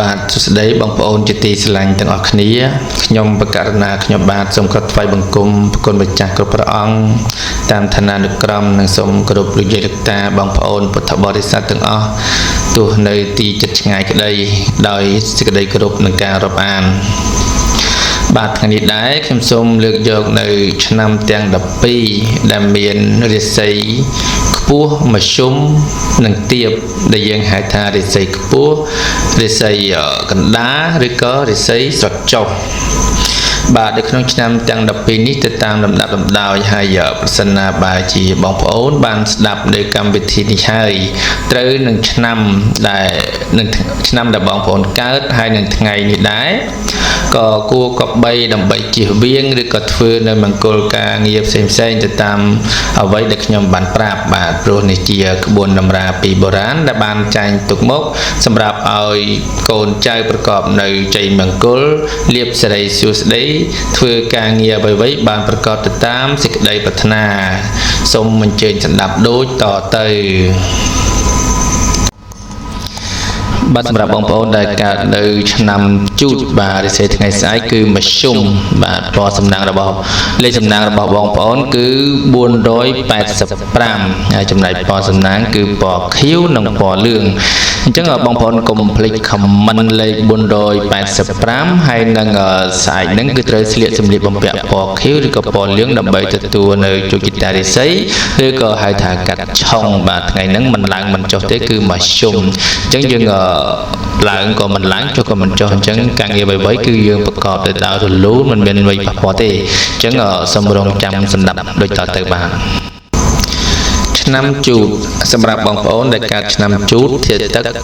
បាទសួស្តីបងប្អូនជាទីស្រឡាញ់ទាំងអស់គ្នាខ្ញុំបកករណាខ្ញុំបាទសូមគោរពថ្វាយបង្គំព្រះគុណម្ចាស់គ្រប់ព្រះអង្គតាមឋានានុក្រមនិងសូមគោរពលោកយាយលោកតាបងប្អូនពុទ្ធបរិស័ទទាំងអស់ទោះនៅទីជិតឆ្ងាយក្តីដោយសេចក្តីគោរពនិងការរាប់អានបាទថ្ងៃនេះដែរខ្ញុំសូមលើកយកនៅឆ្នាំទាំង12ដែលមានរាសីខ្ពស់មធ្យមនិងទាបដែលយើងហៅថារាសីខ្ពស់រាសីកណ្ដាលឬក៏រាសីស្រចុះបាទនៅក្នុងឆ្នាំទាំង12នេះទៅតាមលំដាប់លំដោយហើយប្រសិនណាបើជាបងប្អូនបានស្ដាប់នៅកម្មវិធីនេះហើយត្រូវនឹងឆ្នាំដែលបងប្អូនកើតហើយនឹងថ្ងៃនេះដែរក៏គួរគប្បីដើម្បីជៀសវាងឬក៏ធ្វើនៅមង្គលការងារផ្សេងៗទៅតាមអ្វីដែលខ្ញុំបានប្រាប់បាទព្រោះនេះជាក្បួនតម្រាពីបុរាណដែលបានចែងទុកមកសម្រាប់ឲ្យកូនចៅប្រកបនៅជ័យមង្គលលាភសិរីសួស្តីធ្វើការងារអ្វីៗបានប្រកបទៅតាមសេចក្តីប្រាថ្នាសូមអញ្ជើញស្ដាប់ដូចតទៅបាទសម្រាប់បងប្អូនដែលកើតនៅឆ្នាំជូតបាទរិស័យថ្ងៃស្អែកគឺមធ្យមបាទពណ៌សំណាងរបស់លេខសំណាងរបស់បងប្អូនគឺ485ហើយចំណែកពណ៌សំណាងគឺពណ៌ខៀវនិងពណ៌លឿងអញ្ចឹងបងប្អូនកុំភ្លេចខមមិនលេខ485ហើយនឹងស្អែកហ្នឹងគឺត្រូវស្លៀកសម្លៀកបំពាក់ពណ៌ខៀវឬក៏ពណ៌លឿងដើម្បីទទួលនៅជោគជតារិស័យឬក៏ហៅថាកាត់ឆុងបាទថ្ងៃហ្នឹងមិនឡើងមិនចុះទេគឺមធ្យមអញ្ចឹងយើងឡើងក៏មិនឡើងចុះក៏មិនចុះអញ្ចឹងការងារអ្វីៗគឺយើងប្រកបទៅដោយរលូនមិនមានអ្វីប៉ះពាល់ទេអញ្ចឹងសូមរងចាំស្ដាប់ដូចតទៅបាទឆ្នាំជូតសម្រាប់បងប្អូនដែលកើតឆ្នាំជូតធាតុទឹក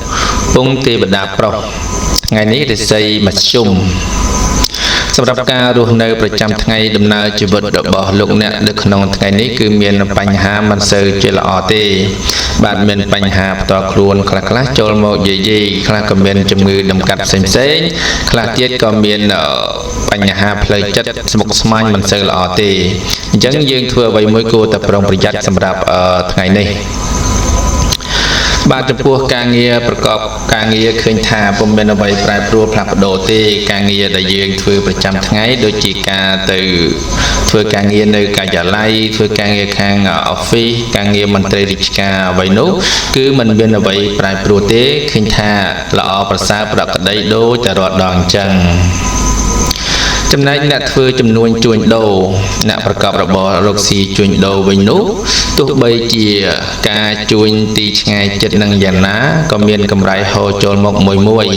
ពងទេវតាប្រុសថ្ងៃនេះរាសីមធ្យមសម្រាប់ការរស់នៅប្រចាំថ្ងៃដំណើរជីវិតរបស់លោកអ្នកនៅក្នុងថ្ងៃនេះគឺមានបញ្ហាមិនសូវជាល្អទេបាទមានបញ្ហាផ្ទាល់ខ្លួនខ្លះចូលមកយាយខ្លះក៏មានជំងឺដំកាត់ផ្សេងខ្លះទៀតក៏មានបញ្ហាផ្លូវចិត្តស្មុគស្មាញមិនសូវល្អទេអញ្ចឹងយើងធ្វើអ្វីមួយគួរតែប្រុងប្រយ័ត្នសម្រាប់ថ្ងៃនេះបាទចំពោះការងារប្រកបការងារឃើញថាពុំមានអ្វីប្រែប្រួលផ្លាស់ប្ដូរទេការងារដែលយើងធ្វើប្រចាំថ្ងៃដូចជាការទៅធ្វើការងារនៅការិយាល័យធ្វើការងារខាង office ការងារមន្ត្រីរាជការអ្វីនោះគឺមិនមានអ្វីប្រែប្រួលទេឃើញថាល្អប្រសើរប្រកបដីដូចតែរាល់ដងអញ្ចឹងចំណែកអ្នកធ្វើចំនួនជួញដូរអ្នកប្រកបរបររកស៊ីជួញដូរវិញនោះទោះបីជាការជួញទីឆ្ងាយចិត្តនឹងយ៉ាងណាក៏មានកម្រៃហូរចូលមកមួយ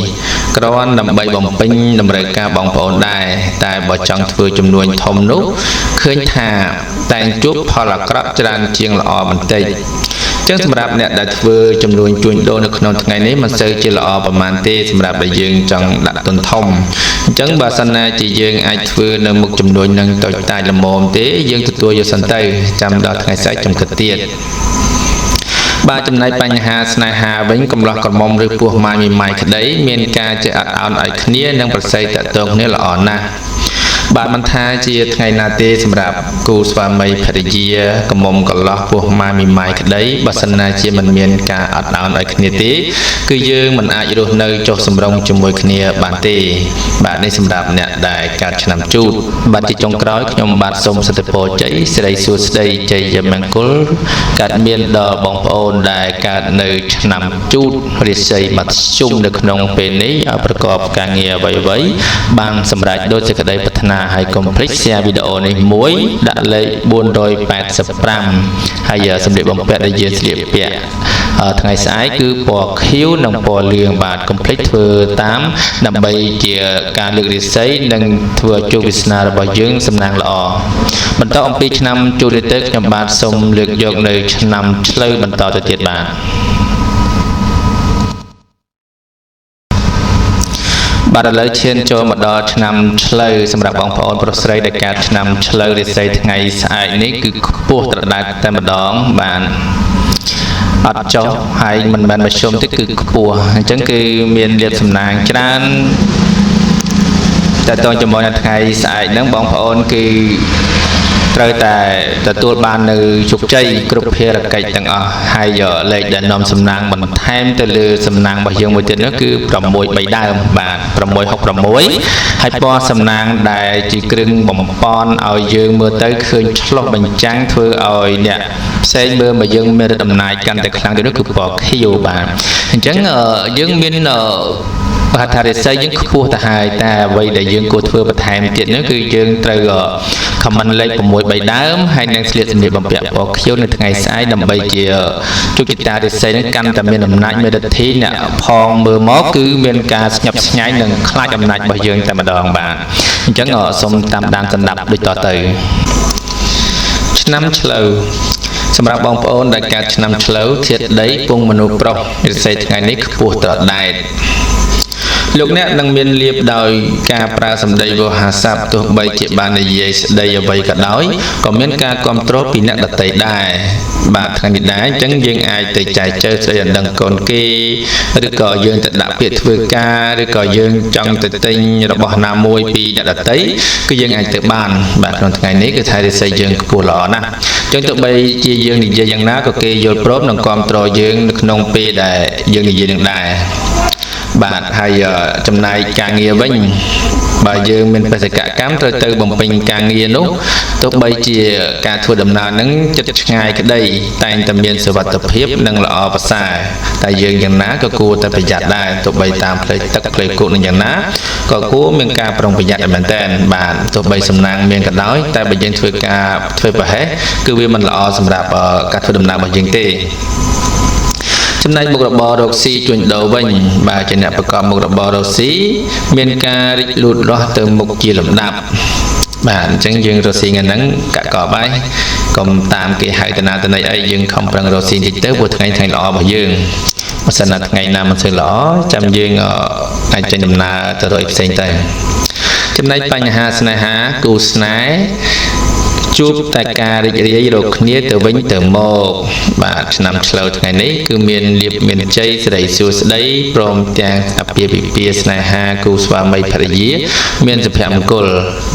គ្រាន់ដើម្បីបំពេញតម្រូវការបងប្អូនដែរតែបើចង់ធ្វើចំនួនធំនោះឃើញថាតែងជួបផលអាក្រក់ច្រើនជាងល្អបន្តិចចឹងសម្រាប់អ្នកដែលធ្វើចំនួនជួញដូរនៅក្នុងថ្ងៃនេះមិនសូវជាល្អប្រហែលទេសម្រាប់ដែលយើងចង់ដាក់ទុនធំអញ្ចឹងបើសិនណាជាយើងអាចធ្វើនៅមុខចំនួននឹងតូចតាចល្មមទេយើងទទួលយកសិនទៅចាំដល់ថ្ងៃស្អែកចំគិតទៀតបាទចំណែកបញ្ហាស្នេហាវិញកំឡោះក្រមុំឬពោះម៉ាយមីម៉ាយក្តីមានការចេះអត់ឱនឲ្យគ្នានិងប្រស័យតាក់ទងគ្នាល្អណាស់បាទមិនថាជាថ្ងៃណាទេសម្រាប់គូស្វាមីភរិយាកំមុំកន្លោះពោះម៉ាមីម៉ាយក្តីបើសិនណាជាមិនមានការអត់ឱនឲ្យគ្នាទេគឺយើងមិនអាចរស់នៅចុះសម្រុងជាមួយគ្នាបានទេបាទនេះសម្រាប់អ្នកដែលកើតឆ្នាំជូតបាទជាចុងក្រោយខ្ញុំបាទសូមសុទ្ធពរជ័យសិរីសួស្តីជ័យមង្គលកើតមានដល់បងប្អូនដែលកើតនៅឆ្នាំជូតរាសីមធ្យមនៅក្នុងពេលនេះឲ្យប្រកបការងារអ្វីៗបានសម្រេចដោយសេចក្តីប្រាថ្នាហើយកុំភ្លេច share វីដេអូនេះមួយដាក់លេខ485ហើយសម្លៀកបំពាក់ដែលយើងស្លៀកពាក់ថ្ងៃស្អែកគឺពណ៌ខៀវនិងពណ៌លឿងបាទកុំភ្លេចធ្វើតាមដើម្បីជាការលើករាសីនិងធ្វើជោគវាសនារបស់យើងសំណាងល្អបន្តអំពីឆ្នាំជូតទៅខ្ញុំបាទសូមលើកយកនៅឆ្នាំឆ្លូវបន្តទៅទៀតបាទឥឡូវឈានចូលមកដល់ឆ្នាំឆ្លូវសម្រាប់បងប្អូនប្រុសស្រីដែលកើតឆ្នាំឆ្លូវរាសីថ្ងៃស្អែកនេះគឺខ្ពស់ត្រដែតតែម្ដងបាទអត់ចុះហើយមិនមែនមធ្យមទេគឺខ្ពស់អញ្ចឹងគឺមានលាភសំណាងច្រើនតែតើជាមួយនៅថ្ងៃស្អែកហ្នឹងបងប្អូនគឺ ត្រូវតែទទួលបាននៅជោគជ័យគ្រប់ភារកិច្ចទាំងអស់ហើយលេខដែលនាំសំណាងបន្ថែមទៅលើសំណាងរបស់យើងមួយទៀតនោះគឺ6 3ដើមបាទ666ហើយពណ៌សំណាងដែលជាគ្រឿងបំពន់ឲ្យយើងមើលទៅឃើញឆ្លុះបញ្ចាំងធ្វើឲ្យអ្នកផ្សេងមើលមកយើងមានអំណាចកាន់តែខ្លាំងទៅនោះគឺពណ៌ខៀវបាទអញ្ចឹងយើងមានបាទថារិស័យយើងខ្ពស់ទៅហើយតែអ្វីដែលយើងគួរធ្វើបន្ថែមទៀតនោះគឺយើងត្រូវខមមិនលេខ6 3ដើមហើយនឹងស្លៀកសម្លៀកបំពាក់ពណ៌ខៀវនៅថ្ងៃស្អែកដើម្បីជាជោគជតារិស័យនឹងកាន់តែមានអំណាចមេរិទ្ធីអ្នកផងមើលមកគឺមានការស្ញប់ស្ញែងនិងខ្លាចអំណាចរបស់យើងតែម្ដងបាទអញ្ចឹងសូមតាមដានស្ដាប់ដូចតទៅឆ្នាំឆ្លូវសម្រាប់បងប្អូនដែលកើតឆ្នាំឆ្លូវធាតុដីពងមនុស្សប្រុសរិស័យថ្ងៃនេះខ្ពស់ត្រដែតលោកអ្នកនឹងមានលៀបដោយការប្រើសម្ដីវោហារស័ព្ទទោះបីជាបាននិយាយស្ដីអ្វីក៏ដោយក៏មានការគ្រប់គ្រងពីអ្នកដទៃដែរបាទថ្ងៃនេះដែរអញ្ចឹងយើងអាចទៅចែកចែកស្ដីដណ្ដឹងកូនគេឬក៏យើងទៅដាក់ពាក្យធ្វើការឬក៏យើងចង់ទៅទិញរបស់ណាមួយពីអ្នកដទៃគឺយើងអាចទៅបានបាទក្នុងថ្ងៃនេះគឺថារិស័យយើងខ្ពស់ល្អណាស់អញ្ចឹងទោះបីជាយើងនិយាយយ៉ាងណាក៏គេយល់ព្រមនិងគ្រប់គ្រងយើងនៅក្នុងពេលដែលយើងនិយាយនឹងដែរបាទហើយចំណាយការងារវិញបើយើងមានបេសកកម្មត្រូវទៅបំពេញការងារនោះទោះបីជាការធ្វើដំណើរនឹងចិត្តឆ្ងាយក្តីតែងតែមានសុវត្ថិភាពនិងល្អប្រសើរតែយើងយ៉ាងណាក៏គួរតែប្រយ័ត្នដែរទោះបីតាមផ្លូវទឹកផ្លូវគោកនឹងយ៉ាងណាក៏គួរមានការប្រុងប្រយ័ត្នមែនទែនបាទទោះបីសំណាងមានក៏ដោយតែបើយើងធ្វើប្រហែសគឺវាមិនល្អសម្រាប់ការធ្វើដំណើររបស់យើងទេចំណែកមុខរបររកស៊ីជួញដូរវិញបាទជាអ្នកប្រកបមុខរបររកស៊ីមានការរីកលូតលាស់ទៅមុខជាលំដាប់បាទអញ្ចឹងយើងរកស៊ីថ្ងៃហ្នឹងកាក់កបហើយកុំតាមគេហៅតាណាតណៃអីយើងខំប្រឹងរកស៊ីតិចទៅព្រោះថ្ងៃល្អរបស់យើងបើសិនណាថ្ងៃណាមិនសូវល្អចាំយើងអាចចេញដំណើរទៅរកផ្សេងទៅចំណែកបញ្ហាស្នេហាគូស្នេហ៍ជួបតែការរីករាយរកគ្នាទៅវិញទៅមកបាទឆ្នាំឆ្លូវថ្ងៃនេះគឺមានលៀបមានជ័យសិរីសួស្តីព្រមទាំងអាពាហ៍ពិពាហ៍ស្នេហាគូស្វាមីភរិយាមានសុភមង្គល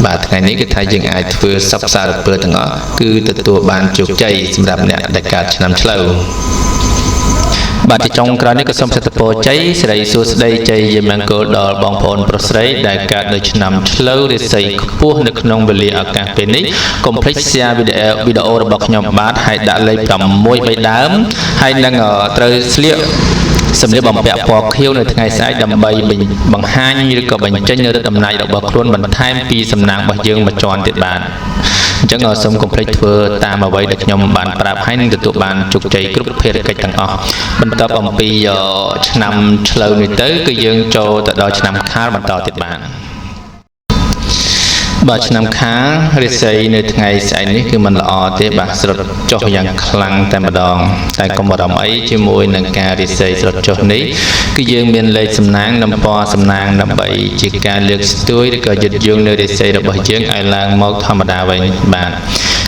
បាទថ្ងៃនេះគឺថាយើងអាចធ្វើសពសារពើទាំងអស់គឺទទួលបានជោគជ័យសម្រាប់អ្នកដែលកើតឆ្នាំឆ្លូវបាទជាចុងក្រោយនេះក៏សូមសិទ្ធិពរជ័យសិរីសួស្តីជ័យយាមង្គលដល់បងប្អូនប្រុសស្រីដែលកើតនៅឆ្នាំឆ្លូវរិស័យខ្ពស់នៅក្នុងវេលាឱកាសពេលនេះកុំភ្លេច share វីដេអូរបស់ខ្ញុំបាទហើយដាក់លេខ6 3ដើមហើយនឹងត្រូវស្លៀកសម្លៀកបំពាក់ពណ៌ខៀវនៅថ្ងៃស្អែកដើម្បីបង្ហាញឬក៏បញ្ចេញឫទ្ធិអំណាចរបស់ខ្លួនបន្ថែមពីសំណាងរបស់យើងមួយជាន់ទៀតបាទអញ្ចឹងសូមកុំភ្លេចធ្វើតាមអ្វីដែលខ្ញុំបានប្រាប់ហើយនឹងទទួលបានជោគជ័យគ្រប់ភារកិច្ចទាំងអស់បន្ទាប់អំពីឆ្នាំឆ្លូវនេះទៅគឺយើងចូលទៅដល់ឆ្នាំខាលបន្តទៀតបាទបាទឆ្នាំខាលរិស័យនៅថ្ងៃស្អែកនេះគឺមិនល្អទេបាទស្រុតចុះយ៉ាងខ្លាំងតែម្ដងតែកុំបារម្ភអីជាមួយនឹងការរិស័យស្រុតចុះនេះគឺយើងមានលេខសំណាងនិងពណ៌សំណាងដើម្បីជាការលើកស្ទួយឬក៏យឹតយងនៅរិស័យរបស់យើងឲ្យឡើងមកធម្មតាវិញបាទ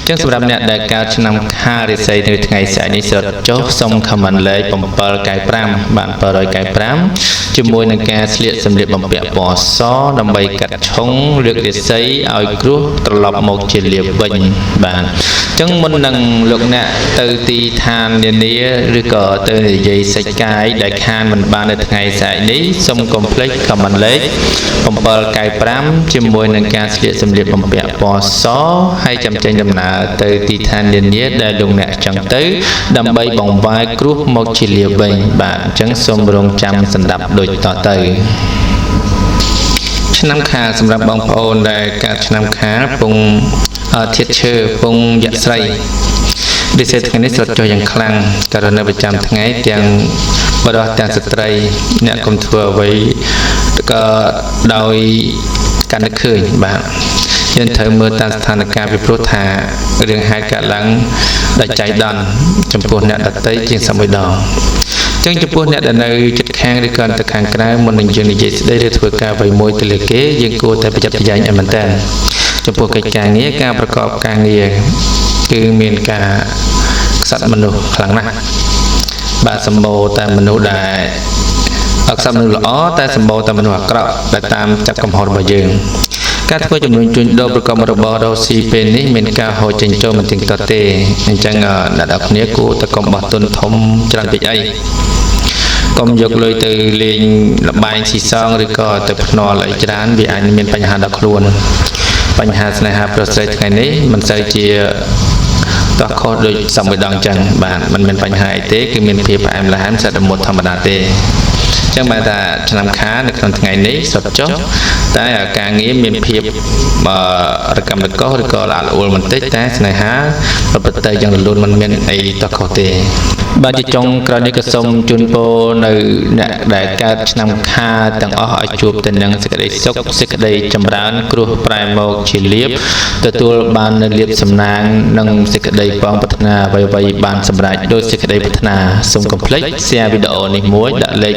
អញ្ចឹងសម្រាប់អ្នកដែលកើតឆ្នាំខាលរិស័យនៅថ្ងៃស្អែកនេះស្រុតចុះសូមខមមិនលេខ795បាទ795ជាមួយនឹងការស្លៀកសម្លៀកបំពាក់ពណ៌សដើម្បីកាត់ឆុងលើករិស័យឲ្យគ្រោះត្រឡប់មកជាលៀបវិញបាទអញ្ចឹងមុននឹងលោកអ្នកទៅទីឋាននានាឬក៏ទៅនិយាយសេចក្ដីដែលខានមិនបាននៅថ្ងៃស្អែកនេះសូមកុំភ្លេចខមមិនលេខ795ជាមួយនឹងការស្លៀកសម្លៀកបំពាក់ពណ៌សហើយចាំចេញដំណើរទៅទីឋាននានាដែលលោកអ្នកចង់ទៅដើម្បីបង្វែរគ្រោះមកជាលៀបវិញបាទអញ្ចឹងសូមរងចាំស្ដាប់ដូចតទៅឆ្នាំខាលសម្រាប់បងប្អូនដែលកើតឆ្នាំខាលពងធាតុឈើពងយក្សស្រីរិស័យថ្ងៃនេះស្រុតចុះយ៉ាងខ្លាំងករណីប្រចាំថ្ងៃទាំងបរិបទទាំងស្ត្រីអ្នកកុំធ្វើអ្វីក៏ដោយកាន់តែឃើញបាទយើងត្រូវមើលតាមស្ថានភាពពីព្រោះថារឿងហេតុកើតឡើងដោយចៃដន្យចំពោះអ្នកដទៃជាងសមួយដងចឹងចំពោះអ្នកដែលនៅជិតខាងឬក៏ទៅខាងក្រៅមុននឹងយើងនិយាយស្ដីឬធ្វើការអ្វីមួយទៅលើគេយើងគួរតែប្រយ័ត្នប្រយែងឲ្យមែនតើចំពោះកិច្ចការងារការប្រកបការងារគឺមានការខ្សត់មនុស្សខ្លាំងណាស់បាទសម្បូរតែមនុស្សដែលខ្សត់មនុស្សល្អតែសម្បូរតែមនុស្សអាក្រក់ដែលតាមចាប់កំហុសរបស់យើង ការធ្វើចំនួនជួញដូរប្រកបរបស់រកស៊ីពេលនេះមានការហូរចេញចូលមិនទៀងទាត់ទេអញ្ចឹងអ្នកនរគ្នាគួរតែកុំបោះទុនធំច្រើនពេកអីកុំយកលុយទៅលេងលបែងស៊ីសងឬក៏ទៅភ្នាល់អីច្រើនវាអាចមានបញ្ហាដល់ខ្លួនបញ្ហាស្នេហាប្រុសស្រីថ្ងៃនេះមិនសូវជាតោះខុសដូចសមមួយដងចឹងបាទมันមានបញ្ហាអីទេគឺមានភាពផ្អែមល្ហែមសិតមុតធម្មតាទេចឹងបែរថាឆ្នាំខានៅក្នុងថ្ងៃនេះសុទ្ធចុះតែការងារមានភាពរកម្មរកោឬក៏ល្អល្អួលបន្តិចតែស្នេហាប្រព្រឹត្តទៅយ៉ាងរលូនមិនមានអីតោះខុសទេបាទជាចុងក្រោយនេះក៏សូមជូនពរនៅអ្នកដែលកើតឆ្នាំខាទាំងអស់ឲ្យជួបតែនឹងសេចក្តីសុខសេចក្តីចម្រើនគ្រោះប្រែមកជាលាភទទួលបាននូវលាភសំណាងនិងសេចក្តីបងប្រាថ្នាអ្វីៗបានសម្រេចដោយសេចក្តីប្រាថ្នាសូមកុំភ្លេច share វីដេអូនេះមួយដាក់លេខ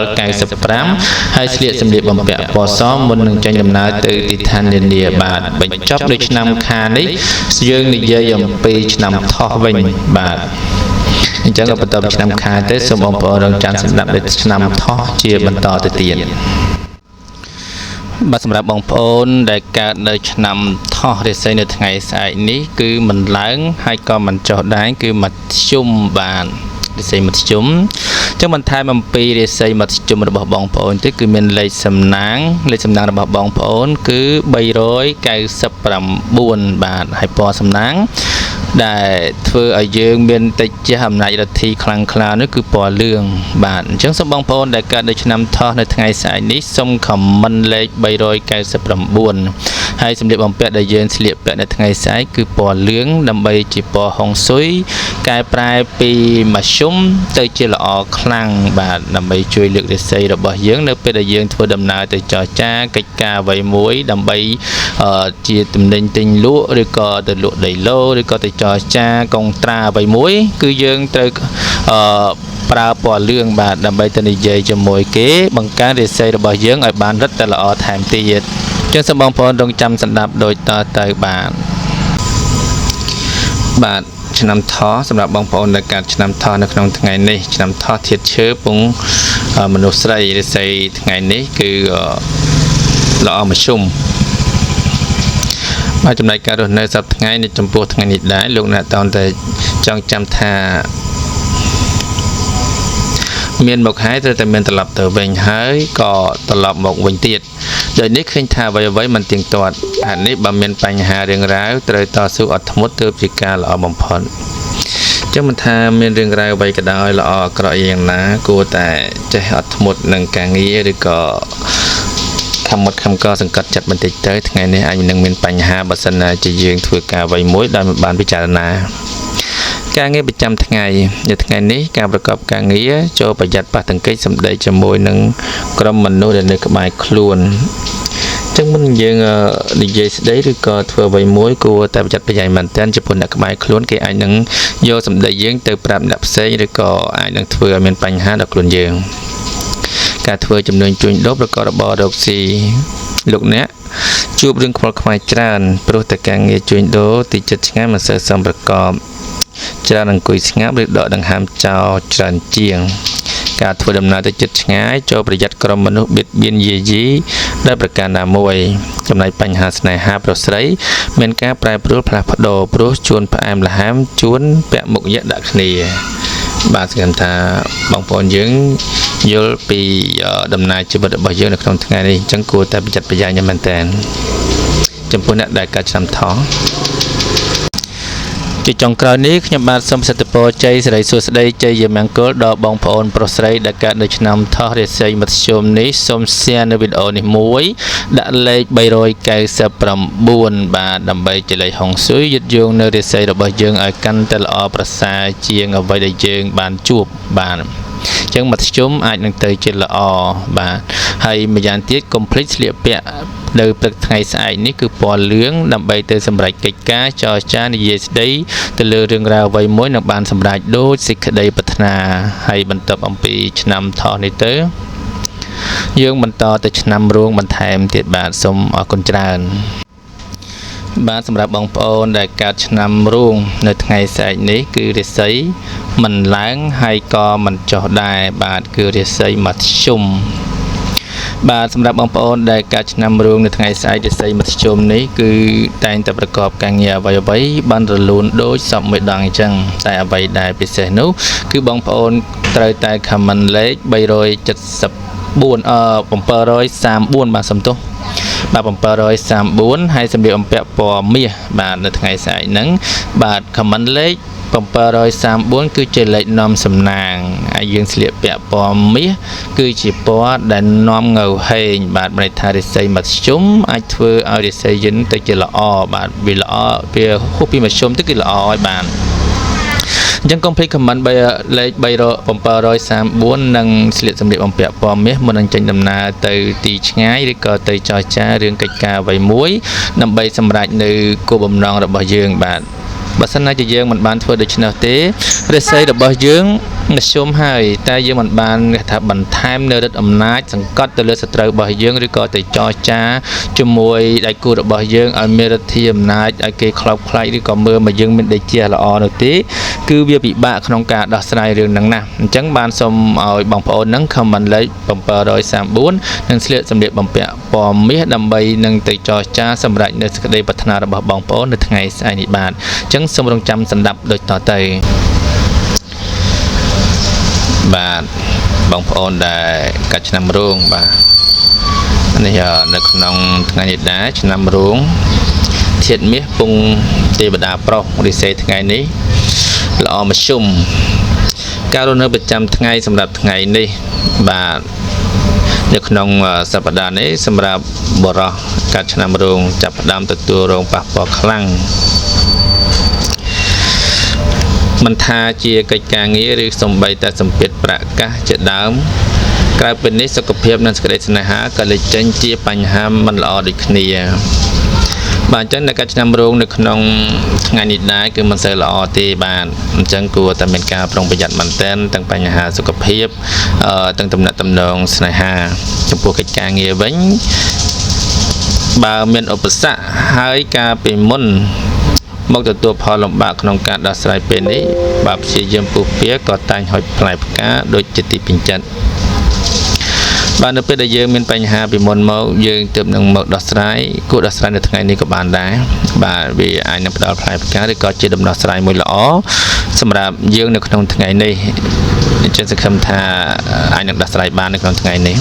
795ហើយស្លៀកសម្លៀកបំពាក់ពណ៌សមុននឹងចេញដំណើរទៅទីឋាននានាបាទបញ្ចប់ដោយឆ្នាំខានេះយើងនិយាយអំពីឆ្នាំថោះវិញបាទអញ្ចឹងបន្តពីឆ្នាំខាទៅសូមបងប្អូនរងចាំស្ដាប់នៅឆ្នាំថោះជាបន្តទៅទៀតបាទសម្រាប់បងប្អូនដែលកើតនៅឆ្នាំថោះរាសីនៅថ្ងៃស្អែកនេះគឺមិនឡើងហើយក៏មិនចុះដែរគឺមធ្យមបាទរាសីមធ្យមចឹងបន្ថែមអំពីរាសីមធ្យមរបស់បងប្អូនទៀតគឺមានលេខសំណាងរបស់បងប្អូនគឺ399បាទហើយពណ៌សំណាងដែលធ្វើឲ្យយើងមានតិចជាអំណាចរដ្ឋីខ្លាំងក្លានោះគឺពណ៌លឿងបាទអញ្ចឹងសូមបងប្អូនដែលកើតនៅឆ្នាំថោះនៅថ្ងៃស្អែកនេះសូមខមមិនលេខ399ហើយសម្លៀកបំពាក់ដែលយើងស្លៀកពាក់នៅថ្ងៃស្អែកគឺពណ៌លឿងដើម្បីជាពណ៌ហុងស៊ុយកែប្រែពីមធ្យមទៅជាល្អខ្លាំងបាទដើម្បីជួយលើករាសីរបស់យើងនៅពេលដែលយើងធ្វើដំណើរទៅចរចាកិច្ចការអ្វីមួយដើម្បីជាទំនិញទិញលក់ឬក៏ទៅលក់ដីឡូឬក៏ទៅចរចាកុងត្រាអ្វីមួយគឺយើងត្រូវប្រើពណ៌លឿងបាទដើម្បីទៅនិយាយជាមួយគេបង្កើនរាសីរបស់យើងឲ្យបានរឹតតែល្អថែមទៀតចឹងសូមបងប្អូនរងចាំស្ដាប់ដូចតទៅបាទឆ្នាំថោះសម្រាប់បងប្អូនដែលកើតឆ្នាំថោះនៅក្នុងថ្ងៃនេះឆ្នាំថោះធាតុឈើពងមនុស្សស្រីរាសីថ្ងៃនេះគឺល្អមធ្យមបាទចំណែកការរស់នៅសប្តាហ៍ថ្ងៃនៅចំពោះថ្ងៃនេះដែរលោកអ្នកតើតែចង់ចាំថាមានមកហើយត្រូវតែមានត្រឡប់ទៅវិញហើយក៏ត្រឡប់មកវិញទៀតដោយនេះឃើញថាអ្វីៗមិនទៀងទាត់ហេតុនេះបើមានបញ្ហារឿងរ៉ាវត្រូវតស៊ូអត់ធ្មត់ទើបជាការល្អបំផុតចឹងមិនថាមានរឿងរ៉ាវអ្វីក៏ដោយល្អអាក្រក់យ៉ាងណាគួរតែចេះអត់ធ្មត់នឹងការងារឬក៏ខំមុតខំកសង្កត់ចិត្តបន្តិចទៅថ្ងៃនេះអាចនឹងមានបញ្ហាបើសិនណាជាយើងធ្វើការអ្វីមួយដោយមិនបានពិចារណាការងារប្រចាំថ្ងៃនៅថ្ងៃនេះការប្រកបការងារចូលប្រយ័ត្នប៉ះទង្គិចសម្ដីជាមួយនឹងក្រុមមនុស្សដែលនៅក្បែរខ្លួនចឹងមុនយើងនិយាយស្ដីឬក៏ធ្វើអ្វីមួយគួរតែប្រយ័ត្នប្រយែងមែនទែនចំពោះអ្នកក្បែរខ្លួនគេអាចនឹងយកសម្ដីយើងទៅប្រាប់អ្នកផ្សេងឬក៏អាចនឹងធ្វើឲ្យមានបញ្ហាដល់ខ្លួនយើងការធ្វើចំនួនជួញដូរប្រកបរបររកស៊ីលោកអ្នកជួបរឿងខ្វល់ខ្វាយច្រើនព្រោះតែការងារជួញដូរទីចិត្តឆ្ងាយមិនសូវសមប្រកបច្រើនអង្គុយស្ងាត់ឬដកដង្ហើមចោលច្រើនជាងការធ្វើដំណើរទៅជិតឆ្ងាយចូលប្រយ័ត្នក្រុមមនុស្សបៀតបៀនយាយីដោយប្រការណាមួយចំណែកបញ្ហាស្នេហាប្រុសស្រីមានការប្រែប្រួលផ្លាស់ប្ដូរព្រោះជួនផ្អែមល្ហែមជួនពាក់មុខយៈដាក់គ្នាបាទស្គាល់ថាបងប្អូនយើងយល់ពីដំណើរជីវិតរបស់យើងនៅក្នុងថ្ងៃនេះអញ្ចឹងគួរតែប្រយ័ត្នប្រយែងមែនតើចំពោះអ្នកដែលកើតឆ្នាំថោះជាចុងក្រោយនេះខ្ញុំបាទសូមសិទ្ធិពរជ័យសិរីសួស្តីជ័យមង្គលដល់បងប្អូនប្រុសស្រីដែលកើតនៅឆ្នាំថោះរាសីមធ្យមនេះសូម share នៅវីដេអូនេះមួយដាក់លេខ399បាទដើម្បីជាលេខហុងស៊ុយយឹតយោងនៅរាសីរបស់យើងឲ្យកាន់តែល្អប្រសើរជាងអ្វីដែលយើងបានជួបបានអញ្ចឹងមធ្យមអាចនឹងទៅជាល្អបាទហើយម្យ៉ាងទៀតកុំភ្លេចស្លៀកពាក់នៅព្រឹកថ្ងៃស្អែកនេះគឺពណ៌លឿងដើម្បីទៅសម្រេចកិច្ចការចរចានិយាយស្ដីទៅលើរឿងរ៉ាវអ្វីមួយនឹងបានសម្រេចដូចសេចក្តីប្រាថ្នាហើយបន្ទាប់អំពីឆ្នាំថោះនេះទៅយើងបន្តទៅឆ្នាំរោងបន្ថែមទៀតបាទសូមអរគុណច្រើនបាទសម្រាប់បងប្អូនដែលកើតឆ្នាំរោងនៅថ្ងៃស្អែកនេះគឺរាសីមិនឡើងហើយក៏មិនចុះដែរបាទគឺរាសីមធ្យម បាទសម្រាប់បងប្អូនដែលការឆ្នាំរោងនៅថ្ងៃស្អែករិស័យមធ្យមនេះគឺតែងតែប្រកបការងារអ្វីៗបានរលូនដូចសពមួយដងអញ្ចឹងតែអ្វីដែលពិសេសនោះគឺបងប្អូនត្រូវតែ comment លេខ374 734បាទសំទោសបាទ734ហើយសម្លៀកបំពាក់ពណ៌មាសបាទនៅថ្ងៃស្អែកហ្នឹងបាទ comment លេខ734គឺជាលេខនាំសំណាងហើយយើងស្លៀកពាក់ពណ៌មាសគឺជាពណ៌ដែលនាំងើហេងបាទមានន័យថារិស័យមធ្យមអាចធ្វើឲ្យរិស័យយើងទៅជាល្អបាទវាល្អវាហួសពីមធ្យមទៅគឺល្អហើយបាទអញ្ចឹងកុំភ្លេច comment លេខ734និងស្លៀកសម្លៀកបំពាក់ពណ៌មាសមុននឹងចេញដំណើរទៅទីឆ្ងាយឬក៏ទៅចរចារឿងកិច្ចការអ្វីមួយដើម្បីសម្រេចនៅគោលបំណងរបស់យើងបាទបើសិនណាជាយើងមិនបានធ្វើដូច្នោះទេរិស័យរបស់យើងមធ្យមហើយតែយើងមិនបានថាបន្ថែមនៅរិទ្ធអំណាចសង្កត់ទៅលើសត្រូវរបស់យើងឬក៏ទៅចរចាជាមួយដៃគូរបស់យើងឲ្យមានរិទ្ធិអំណាចឲ្យគេខ្លោបខ្លាចឬក៏មើលមកយើងមានដូចជាល្អនោះទេគឺវាពិបាកក្នុងការដោះស្រាយរឿងហ្នឹងណាអញ្ចឹងបានសូមឲ្យបងប្អូនហ្នឹង comment លេខ734និងស្លៀកសម្លៀកបំពាក់ពណ៌មាសដើម្បីនឹងទៅចរចាសម្រាប់នៅសេចក្តីប្រាថ្នារបស់បងប្អូននៅថ្ងៃស្អែកនេះបាទអញ្ចឹងសូមរងចាំស្ដាប់ដូចតទៅបាទបងប្អូនដែលកាត់ឆ្នាំរោងបាទនេះនៅក្នុងថ្ងៃនេះដែរឆ្នាំរោងធាតុមាសពងទេវតាប្រុសរិស័យថ្ងៃនេះល្អមធ្យមការរស់នៅប្រចាំថ្ងៃសម្រាប់ថ្ងៃនេះបាទនៅក្នុងសប្តាហ៍នេះសម្រាប់បរិះកាត់ឆ្នាំរោងចាប់ផ្ដើមទទួលរងប៉ះពាល់ខ្លាំងមិនថាជាកិច្ចការងារឬសំបីតែសម្ពាធប្រកាសជាដើមក្រៅពីនេះសុខភាពនិងសេចក្តីស្នេហាក៏លេចចេញជាបញ្ហាមិនល្អដូចគ្នាបាទអញ្ចឹងនៅកាត់ឆ្នាំរោងនៅក្នុងថ្ងៃនេះដែរគឺមិនសូវល្អទេបាទអញ្ចឹងគួរតែមានការប្រុងប្រយ័ត្នមែនទែនទាំងបញ្ហាសុខភាពទាំងទំនាក់ទំនងស្នេហាចំពោះកិច្ចការងារវិញបើមានឧបសគ្គហើយការពីមុនមកទទួលផលលំបាកក្នុងការដោះស្រាយពេលនេះបើព្យាយាមពុះពៀក៏តែងហុចផ្លែផ្កាដូចជាទីពេញចិត្តបាទនៅពេលដែលយើងមានបញ្ហាពីមុនមកយើងទើបនឹងមកដោះស្រាយគួរដោះស្រាយនៅថ្ងៃនេះក៏បានដែរបាទវាអាចនឹងផ្ដល់ផ្លែផ្កាឬក៏ជាដំណោះស្រាយមួយល្អសម្រាប់យើងនៅក្នុងថ្ងៃនេះអញ្ចឹងសង្ឃឹមថាអាចនឹងដោះស្រាយបាននៅក្នុងថ្ងៃនេះ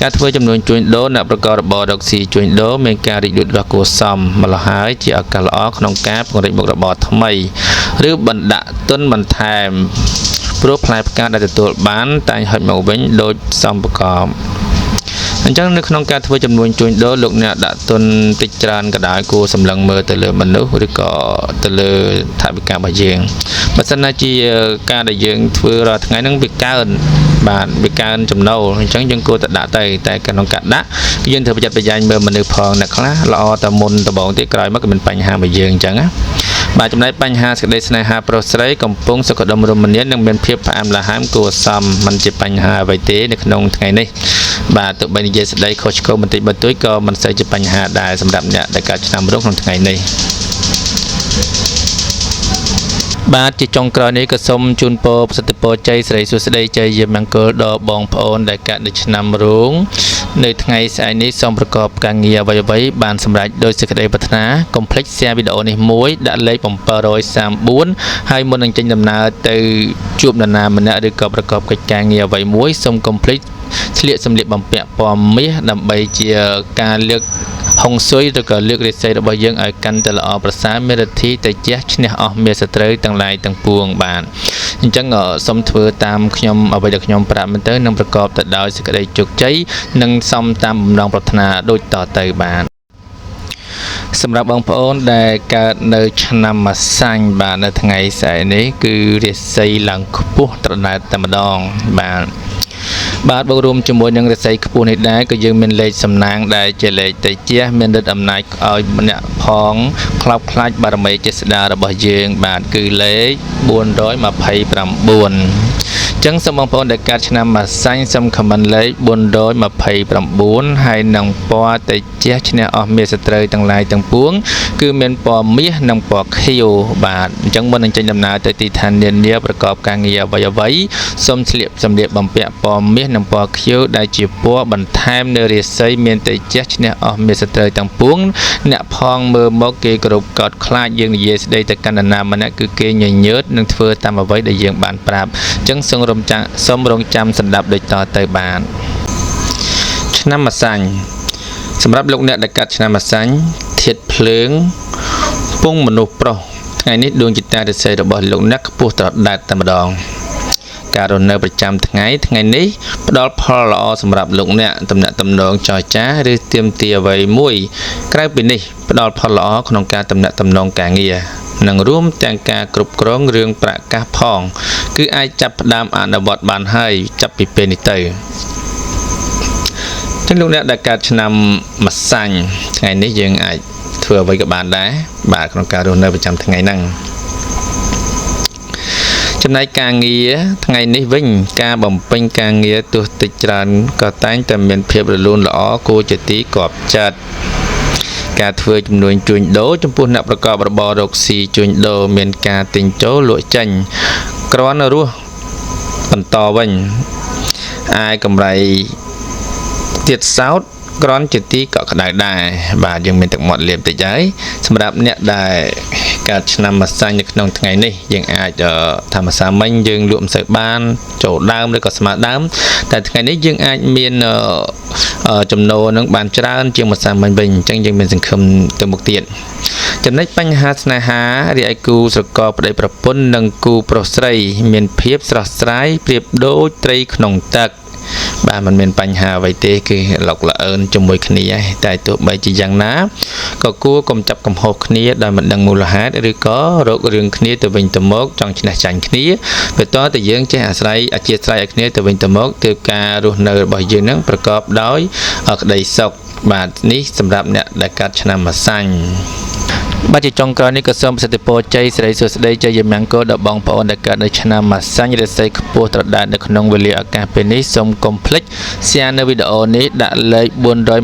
ការធ្វើចំនួនជួញដូរអ្នកប្រកបរបររកស៊ីជួញដូរមានការរីកលូតលាស់គួរសមម្ល៉េះហើយជាឱកាសល្អក្នុងការពង្រីកមុខរបរថ្មីឬបណ្ដាក់ទុនបន្ថែមព្រោះផ្លែផ្កាដែលទទួលបានតែងហុចមកវិញដូចសំប្រកបអញ្ចឹងនៅក្នុងការធ្វើចំនួនជួញដូរលោកអ្នកដាក់ទុនតិចច្រើនក៏ដោយគួរសម្លឹងមើលទៅលើមនុស្សឬក៏ទៅលើថវិការបស់យើងបើសិនណាជាការដែលយើងធ្វើរាល់ថ្ងៃហ្នឹងវាកើនបាទវាកើនចំណូលអញ្ចឹងយើងគួរតែដាក់ទៅតែក្នុងការដាក់យើងត្រូវប្រយ័ត្នប្រយែងមើលមនុស្សផងអ្នកខ្លះល្អតែមុនដំបូងទៀតក្រោយមកក៏មានបញ្ហាមួយយើងអញ្ចឹងណាបាទចំណែកបញ្ហាសេចក្តីស្នេហាប្រុសស្រីកំពុងសុខដុមរមនានិងមានភាពផ្អែមល្ហែមគួរសមមិនជាបញ្ហាអ្វីទេនៅក្នុងថ្ងៃនេះបាទទោះបីនិយាយស្ដីខុសឆ្គងបន្តិចបន្តួចក៏មិនសូវជាបញ្ហាដែរសម្រាប់អ្នកដែលកើតឆ្នាំរោងក្នុងថ្ងៃនេះបាទជាចុងក្រោយនេះក៏សូមជូនពរប្រសិទ្ធពរជ័យសិរីសួស្តីជ័យយាមមង្គលដល់បងប្អូនដែលកើតនៅឆ្នាំរោងនៅថ្ងៃស្អែកនេះសូមប្រកបការងារអ្វីៗបានសម្រេចដោយសេចក្តីប្រាថ្នាកុំភ្លេច share វីដេអូនេះមួយដាក់លេខ734ហើយមុននឹងចេញដំណើរទៅជួបនរណាម្នាក់ឬក៏ប្រកបកិច្ចការងារអ្វីមួយសូមកុំភ្លេចស្លៀកសម្លៀកបំពាក់ពណ៌មាសដើម្បីជាការលើកហុងស៊ុយឬក៏លើករាសីរបស់យើងឲ្យកាន់តែល្អប្រសើរមានរិទ្ធីទៅជះឈ្នះអស់មេសត្រូវទាំងឡាយទាំងពួងបាទអញ្ចឹងសូមធ្វើតាមខ្ញុំអ្វីដែលខ្ញុំប្រាប់មកទៅនឹងប្រកបទៅដោយសេចក្តីជោគជ័យនិងសមតាមបំណងប្រាថ្នាដូចតទៅបាទសម្រាប់បងប្អូនដែលកើតនៅឆ្នាំម្សាញ់បាទនៅថ្ងៃស្អែកនេះគឺរាសីឡើងខ្ពស់ត្រដែតតែម្ដងបាទបូករួមជាមួយនឹងរាសីខ្ពស់នេះដែរក៏យើងមានលេខសំណាងដែលជាលេខតេជះមានฤទ្ធិអំណាចឲ្យម្នាក់ផងខ្លោបខ្លាចបារមីចេស្តារបស់យើងបាទគឺលេខ429 ចឹងសូមបងប្អូនដែលកើតឆ្នាំម្សាញ់សូមខមមិនលេខ429ហើយនឹងពណ៌តេជះឈ្នះអស់មាសត្រូវទាំងឡាយទាំងពួងគឺមានពណ៌មាសនិងពណ៌ខៀវបាទអញ្ចឹងមុននឹងចេញដំណើរទៅទីឋាននានាប្រកបការងារអ្វីសូមស្លៀកសម្លៀកបំពាក់ពណ៌មាសនិងពណ៌ខៀវដែលជាពណ៌បន្ថែមនៅរាសីមានតេជះឈ្នះអស់មាសត្រូវទាំងពួងអ្នកផងមើលមកគេគ្រប់កោតខ្លាចយើងនិយាយស្ដីទៅកណ្ដាណាម្នាក់គឺគេញញើតនឹងធ្វើតាមអ្វីដែលយើងបានប្រាប់អញ្ចឹងសូមរងចាំស្ដាប់ដូចតទៅបានឆ្នាំម្សាញ់សម្រាប់លោកអ្នកដែលកាត់ឆ្នាំម្សាញ់ធាតុភ្លើងពងមនុស្សប្រុសថ្ងៃនេះដួងចិត្តរាសីរបស់លោកអ្នកខ្ពស់ត្រដែតតែម្ដងការរស់នៅប្រចាំថ្ងៃនេះផ្ដល់ផលល្អសម្រាប់លោកអ្នកទំនាក់ទំនងចរចាឬទាមទារអ្វីមួយក្រៅពីនេះផ្ដល់ផលល្អក្នុងការទំនាក់ទំនងការងារនិងរួមទាំងការគ្រប់គ្រងរឿងប្រាក់កាសផងគឺអាចចាប់ផ្ដើមអនុវត្តបានហើយចាប់ពីពេលនេះទៅចឹងលោកអ្នកដែលកើតឆ្នាំម្សាញ់ថ្ងៃនេះយើងអាចធ្វើអ្វីក៏បានដែរបាទក្នុងការរស់នៅប្រចាំថ្ងៃហ្នឹងចំណែកការងារថ្ងៃនេះវិញការបំពេញការងារទោះតិចច្រើនក៏តែងតែមានភាពរលូនល្អគួរជាទីគាប់ចិត្តការធ្វើចំនួនជួញដូរចំពោះអ្នកប្រកបរបររកស៊ីជួញដូរមានការទិញចូលលក់ចេញគ្រាន់រស់បន្តវិញអាយកម្រៃទៀតសោតគ្រាន់ជាទីកក់ក្ដៅដែរបាទយើងមានទឹកមាត់លាបតិចហើយសម្រាប់អ្នកដែលកើតឆ្នាំម្សាញ់នៅក្នុងថ្ងៃនេះយើងអាចថាម្សាមិញយើងលក់មិនសូវបានចូលដើមឬក៏ស្មើដើមតែថ្ងៃនេះយើងអាចមានចំណូលនឹងបានច្រើនជាងម្សាមិញវិញអញ្ចឹងយើងមានសង្ឃឹមទៅមុខទៀតចំណុចបញ្ហាស្នេហារីឯគូស្រករប្តីប្រពន្ធនិងគូប្រុសស្រីមានភាពស្រស់ស្រាយប្រៀបដូចត្រីក្នុងទឹកបាទมันមានបញ្ហាអ្វីទេគឺឡុកល្អឿនជាមួយគ្នាឯងតែទោះបីជាយ៉ាងណាក៏គួរកុំចាប់កំហុសគ្នាដោយមិនដឹងមូលហេតុឬក៏រករឿងគ្នាទៅវិញទៅមកចង់ឈ្នះចាញ់គ្នាពេលតតែយើងចេះអាស្រ័យអធិស្ឋានឲ្យគ្នាទៅវិញទៅមកទើបការរស់នៅរបស់យើងនឹងប្រកបដោយក្តីសុខបាទនេះសម្រាប់អ្នកដែលកាត់ឆ្នាំម្សាញ់បាទជាចុងក្រោយនេះក៏សូមប្រសិទ្ធពរជ័យសិរីសួស្តីជ័យមង្គលដល់បងប្អូនដែលកើតនៅឆ្នាំម្សាញ់រាសីខ្ពស់ត្រដែតនៅក្នុងវេលាឱកាសពេលនេះសូមកុំភ្លេច share នៅវីដេអូនេះដាក់លេខ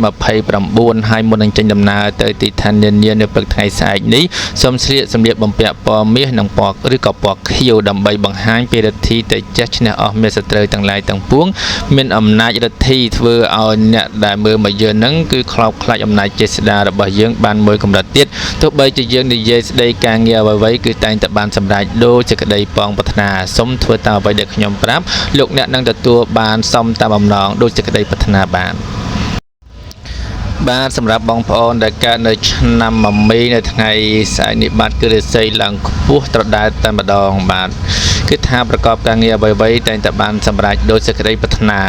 429ហើយមុននឹងចេញដំណើរទៅទីឋាននានានៅព្រឹកថ្ងៃស្អែកនេះសូមស្លៀកសម្លៀកបំពាក់ពណ៌មាសនិងពណ៌ឬក៏ពណ៌ខៀវដើម្បីបង្ហាញពីរិទ្ធីតេជះឈ្នះអស់មាសត្រូវទាំងឡាយទាំងពួងមានអំណាចរិទ្ធីធ្វើឲ្យអ្នកដែលមើលមកយើងនឹងគឺខ្លោបខ្លាចអំណាចចេស្តារបស់យើងបានមួយកម្រិតទៀតទោះបីជាយើងនិយាយស្ដីការងារអ្វីៗគឺតែងតែបានសម្រេចដូចជាក្តីប៉ងប្រាថ្នាសូមធ្វើតាមអ្វីដែលខ្ញុំប្រាប់លោកអ្នកនឹងទទួលបានសមតាមបំណងដូចជាក្តីប្រាថ្នាបានបាទសម្រាប់បងប្អូនដែលកើតនៅឆ្នាំមមីនៅថ្ងៃស្អែកនេះបាទគឺរាសីឡើងខ្ពស់ត្រដែតតែម្ដងបាទគឺថាប្រកបការងារអ្វីៗតែងតែបានសម្រេចដោយសេចក្តីប្រាថ្នា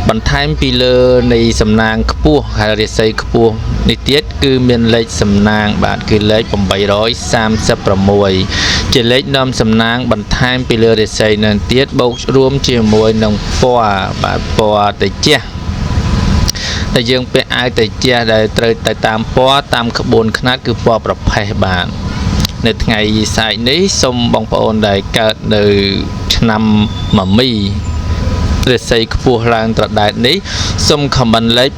បន្ថែមពីលើនៃសំណាងខ្ពស់ហើយរាសីខ្ពស់នេះទៀតគឺមានលេខសំណាងបាទគឺលេខ836ជាលេខនាំសំណាងបន្ថែមពីលើរាសីនឹងទៀតបូករួមជាមួយនឹងពណ៌បាទពណ៌តេជះតែយើងពាក់អាវតេជះដែលត្រូវទៅតាមពណ៌តាមក្បួនខ្នាតគឺពណ៌ប្រផេះបាទនៅថ្ងៃស្អែកនេះសូមបងប្អូនដែលកើតនៅឆ្នាំមមីរាសីខ្ពស់ឡើងត្រដែតនេះសូមខមមិនលេខ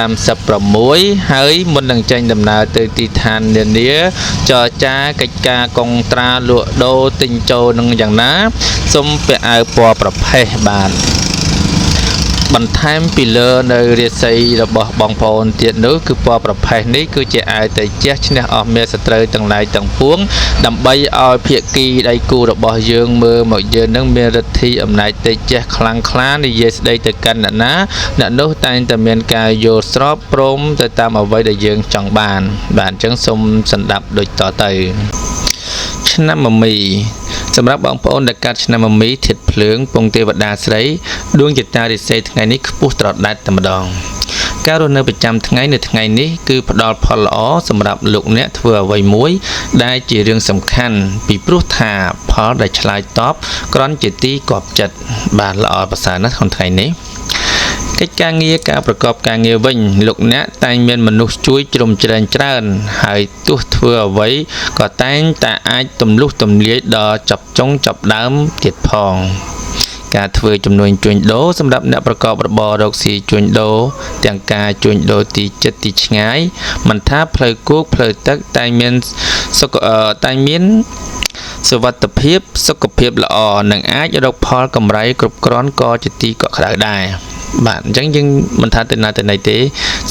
836ហើយមុននឹងចេញដំណើរទៅទីឋាននានាចរចាកិច្ចការកុងត្រាលក់ដូរទិញចូលនឹងយ៉ាងណាសូមពាក់អាវពណ៌ប្រផេះបាទបន្ថែមពីលើនៅរាសីរបស់បងប្អូនទៀតនោះគឺពណ៌ប្រផេះនេះគឺជាអាវតេជះឈ្នះអស់មាសត្រូវទាំងឡាយទាំងពួងដើម្បីឲ្យភាគីដៃគូរបស់យើងមើលមកយើងនឹងមានរិទ្ធីអំណាចតេជះខ្លាំងក្លានិយាយស្ដីទៅកាន់អ្នកណាអ្នកនោះតែងតែមានការយល់ស្របព្រមទៅតាមអ្វីដែលយើងចង់បានបាទអញ្ចឹងសូមសន្តាប់ដូចតទៅឆ្នាំមមីសម្រាប់បងប្អូនដែលកើតឆ្នាំមមីធាតុភ្លើងពងទេវតាស្រីដួងចិត្តរាសីថ្ងៃនេះខ្ពស់ត្រដែតតែម្ដងការរស់នៅប្រចាំថ្ងៃនៅថ្ងៃនេះគឺផ្ដល់ផលល្អសម្រាប់លោកអ្នកធ្វើអ្វីមួយដែលជារឿងសំខាន់ពីព្រោះថាផលដែលឆ្លើយតបគ្រាន់ជាទីគាប់ចិត្តបាទល្អប្រសើរណាស់ក្នុងថ្ងៃនេះកិច្ចការងារការប្រកបការងារវិញលោកអ្នកតែងមានមនុស្សជួយជ្រោមជ្រែងច្រើនហើយទោះធ្វើអ្វីក៏តែងតែអាចទម្លុះទម្លាយដល់ចាប់ចុងចាប់ដើមទៀតផង ការធ្វើចំនួនជួញដូរសម្រាប់អ្នកប្រកបរបររកស៊ីជួញដូរទាំងការជួញដូរទីជិតទីឆ្ងាយមិនថាផ្លូវគោកផ្លូវទឹកតែមានសុវត្ថិភាពសុខភាពល្អនិងអាចរកផលកម្រៃគ្រប់គ្រាន់ក៏ជាទីកក់ក្ដៅដែរបាទអញ្ចឹងយើងមិនថាទៅណាទៅណីទេ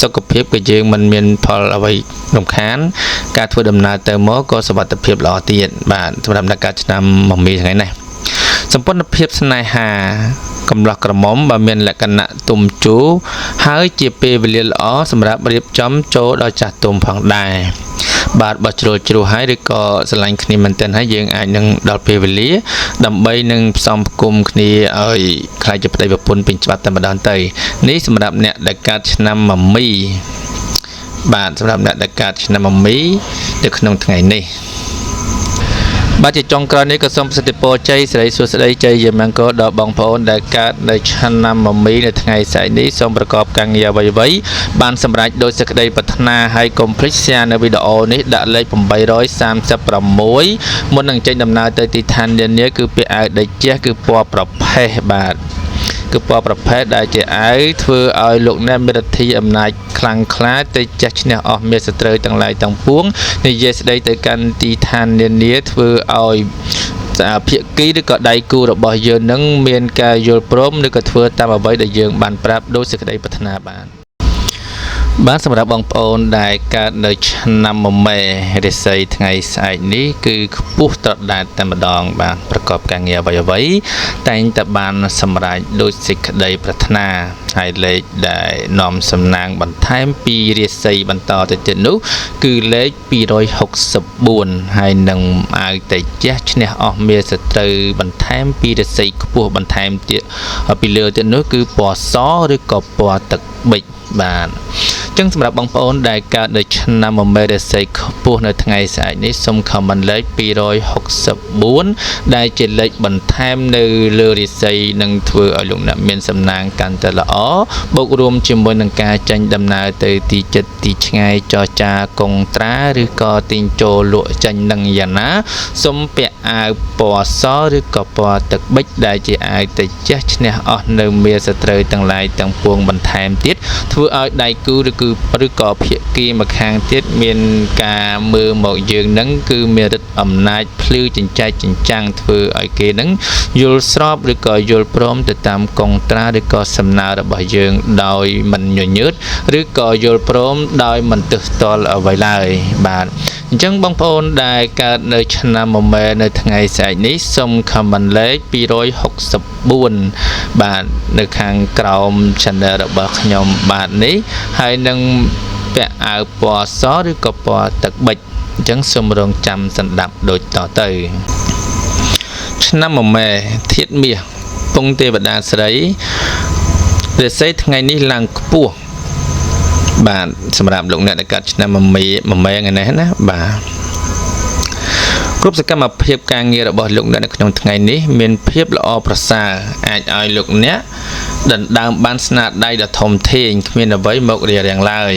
សុខភាពក៏យើងមិនមានផលអ្វីរំខានការធ្វើដំណើរទៅមកក៏សុវត្ថិភាពល្អទៀតបាទសម្រាប់អ្នកកាត់ឆ្នាំមមីថ្ងៃនេះសម្ព័ន្ធភាពស្នេហាកំឡោះក្រមុំបើមានលក្ខណៈទុំជូរហើយជាពេលវេលាល្អសម្រាប់រៀបចំចូលដល់ចាស់ទុំផងដែរបាទបើជ្រុលជ្រួសហើយឬក៏ស្រឡាញ់គ្នាមែនទែនហើយយើងអាចនឹងដល់ពេលវេលាដើម្បីនឹងផ្សំផ្គុំគ្នាឲ្យខ្លាចជាប្តីប្រពន្ធពេញច្បាប់តែម្ដងទៅនេះសម្រាប់អ្នកដែលកើតឆ្នាំមមីបាទសម្រាប់អ្នកដែលកើតឆ្នាំមមីនៅក្នុងថ្ងៃនេះបាទជាចុងក្រោយនេះក៏សូមប្រសិទ្ធពរជ័យសិរីសួស្តីជ័យយាមង្គលដល់បងប្អូនដែលកើតនៅឆ្នាំមមីនៅថ្ងៃស្អែកនេះសូមប្រកបការងារអ្វីៗបានសម្រេចដោយសេចក្តីប្រាថ្នាហើយកុំភ្លេច share នៅវីដេអូនេះដាក់លេខ836មុននឹងចេញដំណើរទៅទីឋាននានាគឺពាក់អាវដេជះគឺពណ៌ប្រផេះបាទគឺពណ៌ប្រផេះដែលជាអាវធ្វើឲ្យលោកអ្នកមានរដ្ឋាភិបាលអំណាចខ្លាំងក្លាទៅចាស់ឈ្នះអស់មានសត្រូវទាំងឡាយទាំងពួងនិយាយស្ដីទៅកាន់ទីឋាននានាធ្វើឲ្យភាគីឬក៏ដៃគូរបស់យើងនឹងមានការយល់ព្រមឬក៏ធ្វើតាមអ្វីដែលយើងបានប្រាប់ដោយសេចក្តីប្រាថ្នាបាទសម្រាប់បងប្អូនដែលកើតនៅឆ្នាំមមែរិស័យថ្ងៃស្អែកនេះគឺខ្ពស់ត្រដែតតែម្ដងបាទប្រកបការងារអ្វីៗតែងតែបានសម្រេចដោយសេចក្តីប្រាថ្នាហើយលេខដែលនាំសំណាងបន្ថែមពីរាសីបន្តទៅទៀតនោះគឺលេខ264ហើយនឹងអាវតេជះឈ្នះអស់មាសត្រូវបន្ថែមពីរាសីខ្ពស់បន្ថែមទៀតពីលើទៀតនោះគឺពណ៌សឬក៏ពណ៌ទឹកប៊ិចបាទចឹងសម្រាប់បងប្អូនដែលកើតនៅឆ្នាំមមែរិស័យខ្ពស់នៅថ្ងៃស្អែកនេះសូមខមមិនលេខ264ដែលជាលេខបន្ថែមនៅលើរាសីនឹងធ្វើឲ្យលោកអ្នកមានសំណាងកាន់តែល្អបូករួមជាមួយនឹងការចេញដំណើរទៅទីជិតទីឆ្ងាយចរចាកុងត្រាឬក៏ទិញចូលលក់ចេញនឹងយ៉ាងណាសូមពាក់អាវពណ៌សឬក៏ពណ៌ទឹកប៊ិចដែលជាអាវតេជះឈ្នះអស់នៅមាសត្រូវទាំងឡាយទាំងពួងបន្ថែមទៀតធ្វើឲ្យដៃគូឬក៏ភាគីម្ខាងទៀតមានការមើលមកយើងនឹងគឺមានឫទ្ធិអំណាចភ្លឺចិញ្ចែកចិញ្ចាំងធ្វើឲ្យគេនឹងយល់ស្របឬក៏យល់ព្រមទៅតាមកុងត្រាឬក៏សំណើរបស់យើងដោយមិនញញើតឬក៏យល់ព្រមដោយមិនទើសទាល់អ្វីឡើយបាទអញ្ចឹងបងប្អូនដែលកើតនៅឆ្នាំមមែនៅថ្ងៃស្អែកនេះសូមខមមិនលេខ264បាទនៅខាងក្រោម channel របស់ខ្ញុំបាទនេះហើយនឹងពាក់អាវពណ៌សឬក៏ពណ៌ទឹកប៊ិចអញ្ចឹងសូមរងចាំសន្តាប់ដូចតទៅឆ្នាំមមែធាតុមាសពងទេវតាស្រីរាសីថ្ងៃនេះឡើងខ្ពស់បាទសម្រាប់លោកអ្នកដែលកើតឆ្នាំមមែថ្ងៃនេះណាបាទគ្រប់សកម្មភាពការងាររបស់លោកអ្នកនៅក្នុងថ្ងៃនេះមានភាពល្អប្រសើរអាចឲ្យលោកអ្នកដណ្ដើមបានស្នាដៃដ៏ធំធេងគ្មានអ្វីមករារាំងឡើយ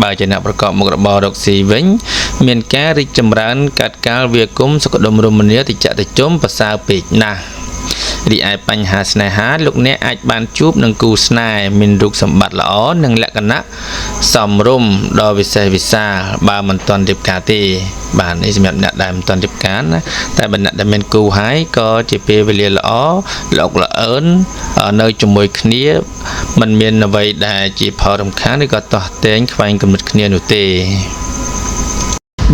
បើជាអ្នកប្រកបមុខរបររកស៊ីវិញមានការរីកចម្រើនកាត់កាលវាគុំសុខដុមរមនាតិចតិចមប្រសើរពេកណាស់រីឯបញ្ហាស្នេហាលោកអ្នកអាចបានជួបនឹងគូស្នេហ៍មានរូបសម្បត្តិល្អនិងលក្ខណៈសមរម្យដ៏វិសេសវិសាលបើមិនទាន់រៀបការទេបាទនេះសម្រាប់អ្នកដែលមិនទាន់រៀបការណាតែបើអ្នកដែលមានគូហើយក៏ជាពេលវេលាល្អលោកល្អឿននៅជាមួយគ្នាមិនមានអ្វីដែលជាផលរំខានឬក៏ទាស់ទែងខ្វែងគំនិតគ្នានោះទេ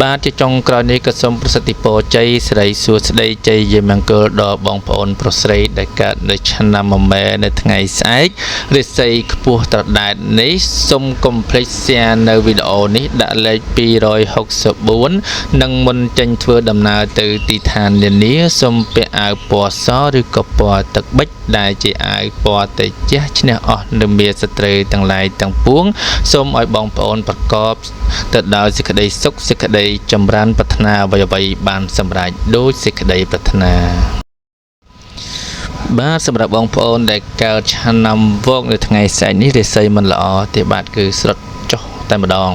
បាទជាចុងក្រោយនេះក៏សូមប្រសិទ្ធពរជ័យសិរីសួស្តីជ័យយាមង្គលដល់បងប្អូនប្រុសស្រីដែលកើតនៅឆ្នាំមមែនៅថ្ងៃស្អែករាសីខ្ពស់ត្រដែតនេះសូមកុំភ្លេច share នៅវីដេអូនេះដាក់លេខ264និងមុនចេញធ្វើដំណើរទៅទីឋាននានាសូមពាក់អាវពណ៌សឬក៏ពណ៌ទឹកប៊ិចដែលជាអាវពណ៌តេជះឈ្នះអស់នៅមាសត្រូវទាំងឡាយទាំងពួងសូមឲ្យបងប្អូនប្រកបទៅដោយសេចក្តីសុខសេចក្តីចម្រើនប្រាថ្នាអ្វីៗបានសម្រេចដោយសេចក្តីប្រាថ្នាបាទសម្រាប់បងប្អូនដែលកើតឆ្នាំវកនៅថ្ងៃស្អែកនេះរាសីមិនល្អទេបាទគឺស្រុតចុះតែម្ដង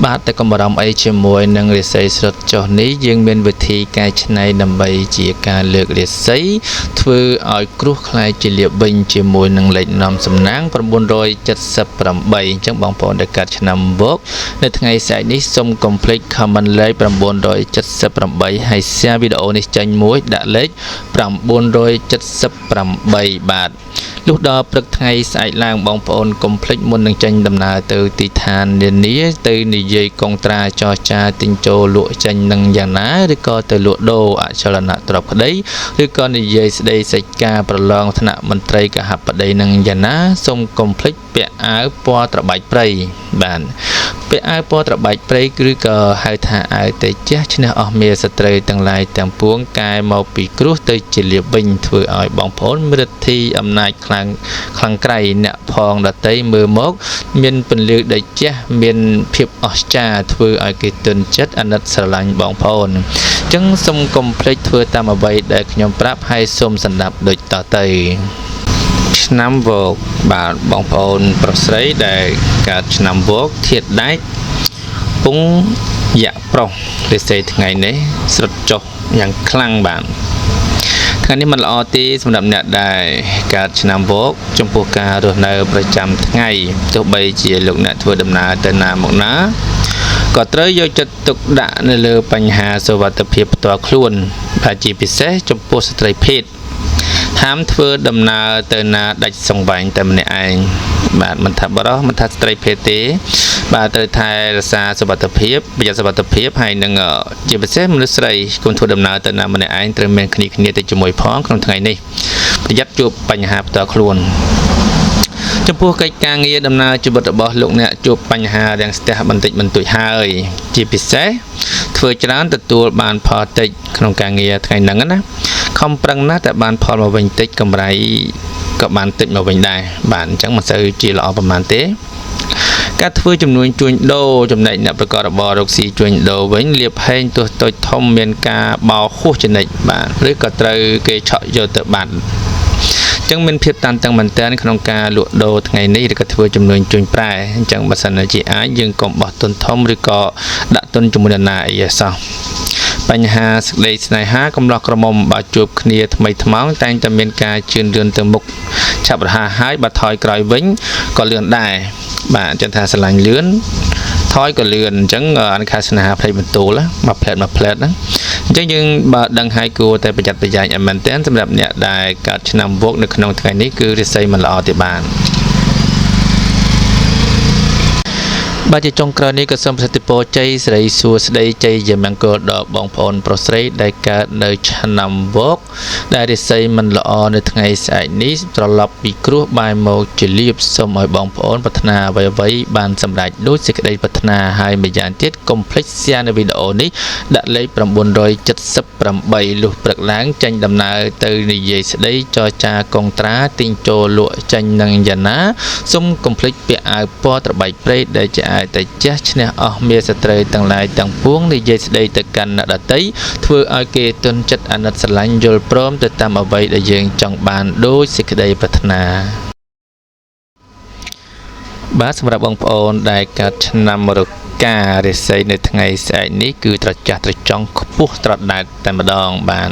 បាទតែកុំបារម្ភអីជាមួយនឹងរាសីស្រុតចុះនេះយើងមានវិធីកែច្នៃដើម្បីជាការលើករាសីធ្វើឲ្យគ្រោះខ្លាយជាលាបវិញជាមួយនឹងលេខនាំសំណាង978អញ្ចឹងបងប្អូនដែលកើតឆ្នាំវកនៅថ្ងៃស្អែកនេះសូមកុំភ្លេច comment លេខ978ហើយ share វីដេអូនេះចេញមួយដាក់លេខ978បាទលុះដល់ព្រឹកថ្ងៃស្អែកឡើងបងប្អូនកុំភ្លេចមុននឹងចេញដំណើរទៅទីឋាននានាទៅនិយាយកងត្រាចរចាទិញចូលលក់ចេញនឹងយ៉ាងណាឬក៏ទៅលក់ដូរអចលនទ្រព្យក្តីឬក៏និយាយស្ដីសេចក្ការប្រឡងថ្នាក់មន្ត្រីកហបតីនឹងយ៉ាងណាសូមកុំភ្លេចពាក់អាវពណ៌ត្របែកព្រៃបាទពាក់អាវពណ៌ត្របែកព្រៃគឺក៏ហៅថាអាវតេជះឈ្នះអស់មាសត្រូវទាំងឡាយទាំងពួងកែមកពីគ្រោះទៅជាលាបវិញធ្វើឲ្យបងប្អូនមានឫទ្ធិអំណាចខ្លាំងក្រៃអ្នកផងដតីមើលមកមានពន្លឺតេជះមានភាពអស្ចារ្យធ្វើឲ្យគេទន់ចិត្តអាណិតស្រឡាញ់បងប្អូនអញ្ចឹងសូមកុំភ្លេចធ្វើតាមអ្វីដែលខ្ញុំប្រាប់ហើយសូមសន្តាប់ដូចតទៅឆ្នាំវកបាទបងប្អូនប្រុសស្រីដែលកើតឆ្នាំវកធាតុដែកពងយៈប្រុសរាសីថ្ងៃនេះស្រុតចុះយ៉ាងខ្លាំងបាទថ្ងៃនេះមិនល្អទេសម្រាប់អ្នកដែលកើតឆ្នាំវកចំពោះការរស់នៅប្រចាំថ្ងៃទោះបីជាលោកអ្នកធ្វើដំណើរទៅណាមកណាក៏ត្រូវយកចិត្តទុកដាក់នៅលើបញ្ហាសុវត្ថិភាពផ្ទាល់ខ្លួនដែលជាពិសេសចំពោះស្ត្រីភេទហាមធ្វើដំណើរទៅណាដាច់សង្វែងតែម្នាក់ឯងបាទមិនថាបរិសុទ្ធមិនថាស្ត្រីភេទទេបាទត្រូវថែរក្សាសុវត្ថិភាពប្រយ័ត្នសុវត្ថិភាពហើយនឹងជាពិសេសមនុស្សស្រីគុំធ្វើដំណើរទៅណាម្នាក់ឯងត្រូវមានគ្នាទៅជាមួយផងក្នុងថ្ងៃនេះប្រយ័ត្នជួបបញ្ហាផ្ទាល់ខ្លួនចំពោះកិច្ចការងារដំណើរជីវិតរបស់លោកអ្នកជួបបញ្ហារាំងស្ទះបន្តិចបន្តួចហើយជាពិសេសធ្វើច្រើនទទួលបានផលតិចក្នុងការងារថ្ងៃហ្នឹងណាខំប្រឹងណាស់តែបានផលមកវិញតិចកម្រៃក៏បានតិចមកវិញដែរបាទអញ្ចឹងមិនសូវជាល្អប្រហែលទេការធ្វើចំនួនជួញដូរចំណែកអ្នកប្រកបរបររកស៊ីជួញដូរវិញលៀបហែងទោះតូចធំមានការបោហួសចនិចបាទឬក៏ត្រូវគេឆក់យកទៅបាត់ចឹងមានភាពតានតឹងមែនទែនក្នុងការលក់ដូរថ្ងៃនេះឬក៏ធ្វើចំនួនជួញប្រែអញ្ចឹងបើសិនជាអាចយើងកុំបោះទុនធំឬក៏ដាក់ទុនជាមួយនរណាអីសោះបញ្ហាសេចក្តីស្នេហាកំឡោះក្រមុំបើជួបគ្នាថ្មីថ្មោងតែងតែមានការជឿនលឿនទៅមុខឆាប់រហ័សហើយបើថយក្រោយវិញក៏លឿនដែរបាទអញ្ចឹងថាស្រឡាញ់លឿនថយក៏លឿនអញ្ចឹងអានខាស្នេហាផ្លេចបន្ទូលមកផ្លែតហ្នឹងអញ្ចឹងយើងបើដឹងហើយគួរតែប្រយ័ត្នប្រយែងឲ្យមែនទែនសម្រាប់អ្នកដែលកើតឆ្នាំវកនៅក្នុងថ្ងៃនេះគឺរាសីមិនល្អទេបាទបាទជាចុងក្រោយនេះក៏សូមប្រសិទ្ធពរជ័យសិរីសួស្តីជ័យជាមង្គលដល់បងប្អូនប្រុសស្រីដែលកើតនៅឆ្នាំវកដែលរាសីមិនល្អនៅថ្ងៃស្អែកនេះត្រឡប់ពីគ្រោះបែរមកជាលៀបសូមឲ្យបងប្អូនប្រាថ្នាអ្វីៗបានសម្រេចដូចសេចក្តីប្រាថ្នាហើយម្យ៉ាងទៀតកុំភ្លេច share នៅវីដេអូនេះដាក់លេខ978លុះព្រឹកឡើងចេញដំណើរទៅនិយាយស្ដីចរចាកងត្រាទិញចូលលក់ចេញនឹងយ៉ាងណាសូមកុំភ្លេចពាក់អាវពណ៌ត្របែកព្រៃដែលជាតែចាស់ឈ្នះអស់មាសស្ត្រីទាំងឡាយទាំងពួងនិយាយស្ដីទៅកាន់អ្នកដទៃធ្វើឲ្យគេទន់ចិត្តអាណិតស្រឡាញ់យល់ព្រមទៅតាមអ្វីដែលយើងចង់បានដោយសេចក្តីប្រាថ្នាបាទសម្រាប់បងប្អូនដែលកើតឆ្នាំរការាសីនៅថ្ងៃស្អែកនេះគឺត្រចះត្រចង់ខ្ពស់ត្រដែតតែម្ដងបាទ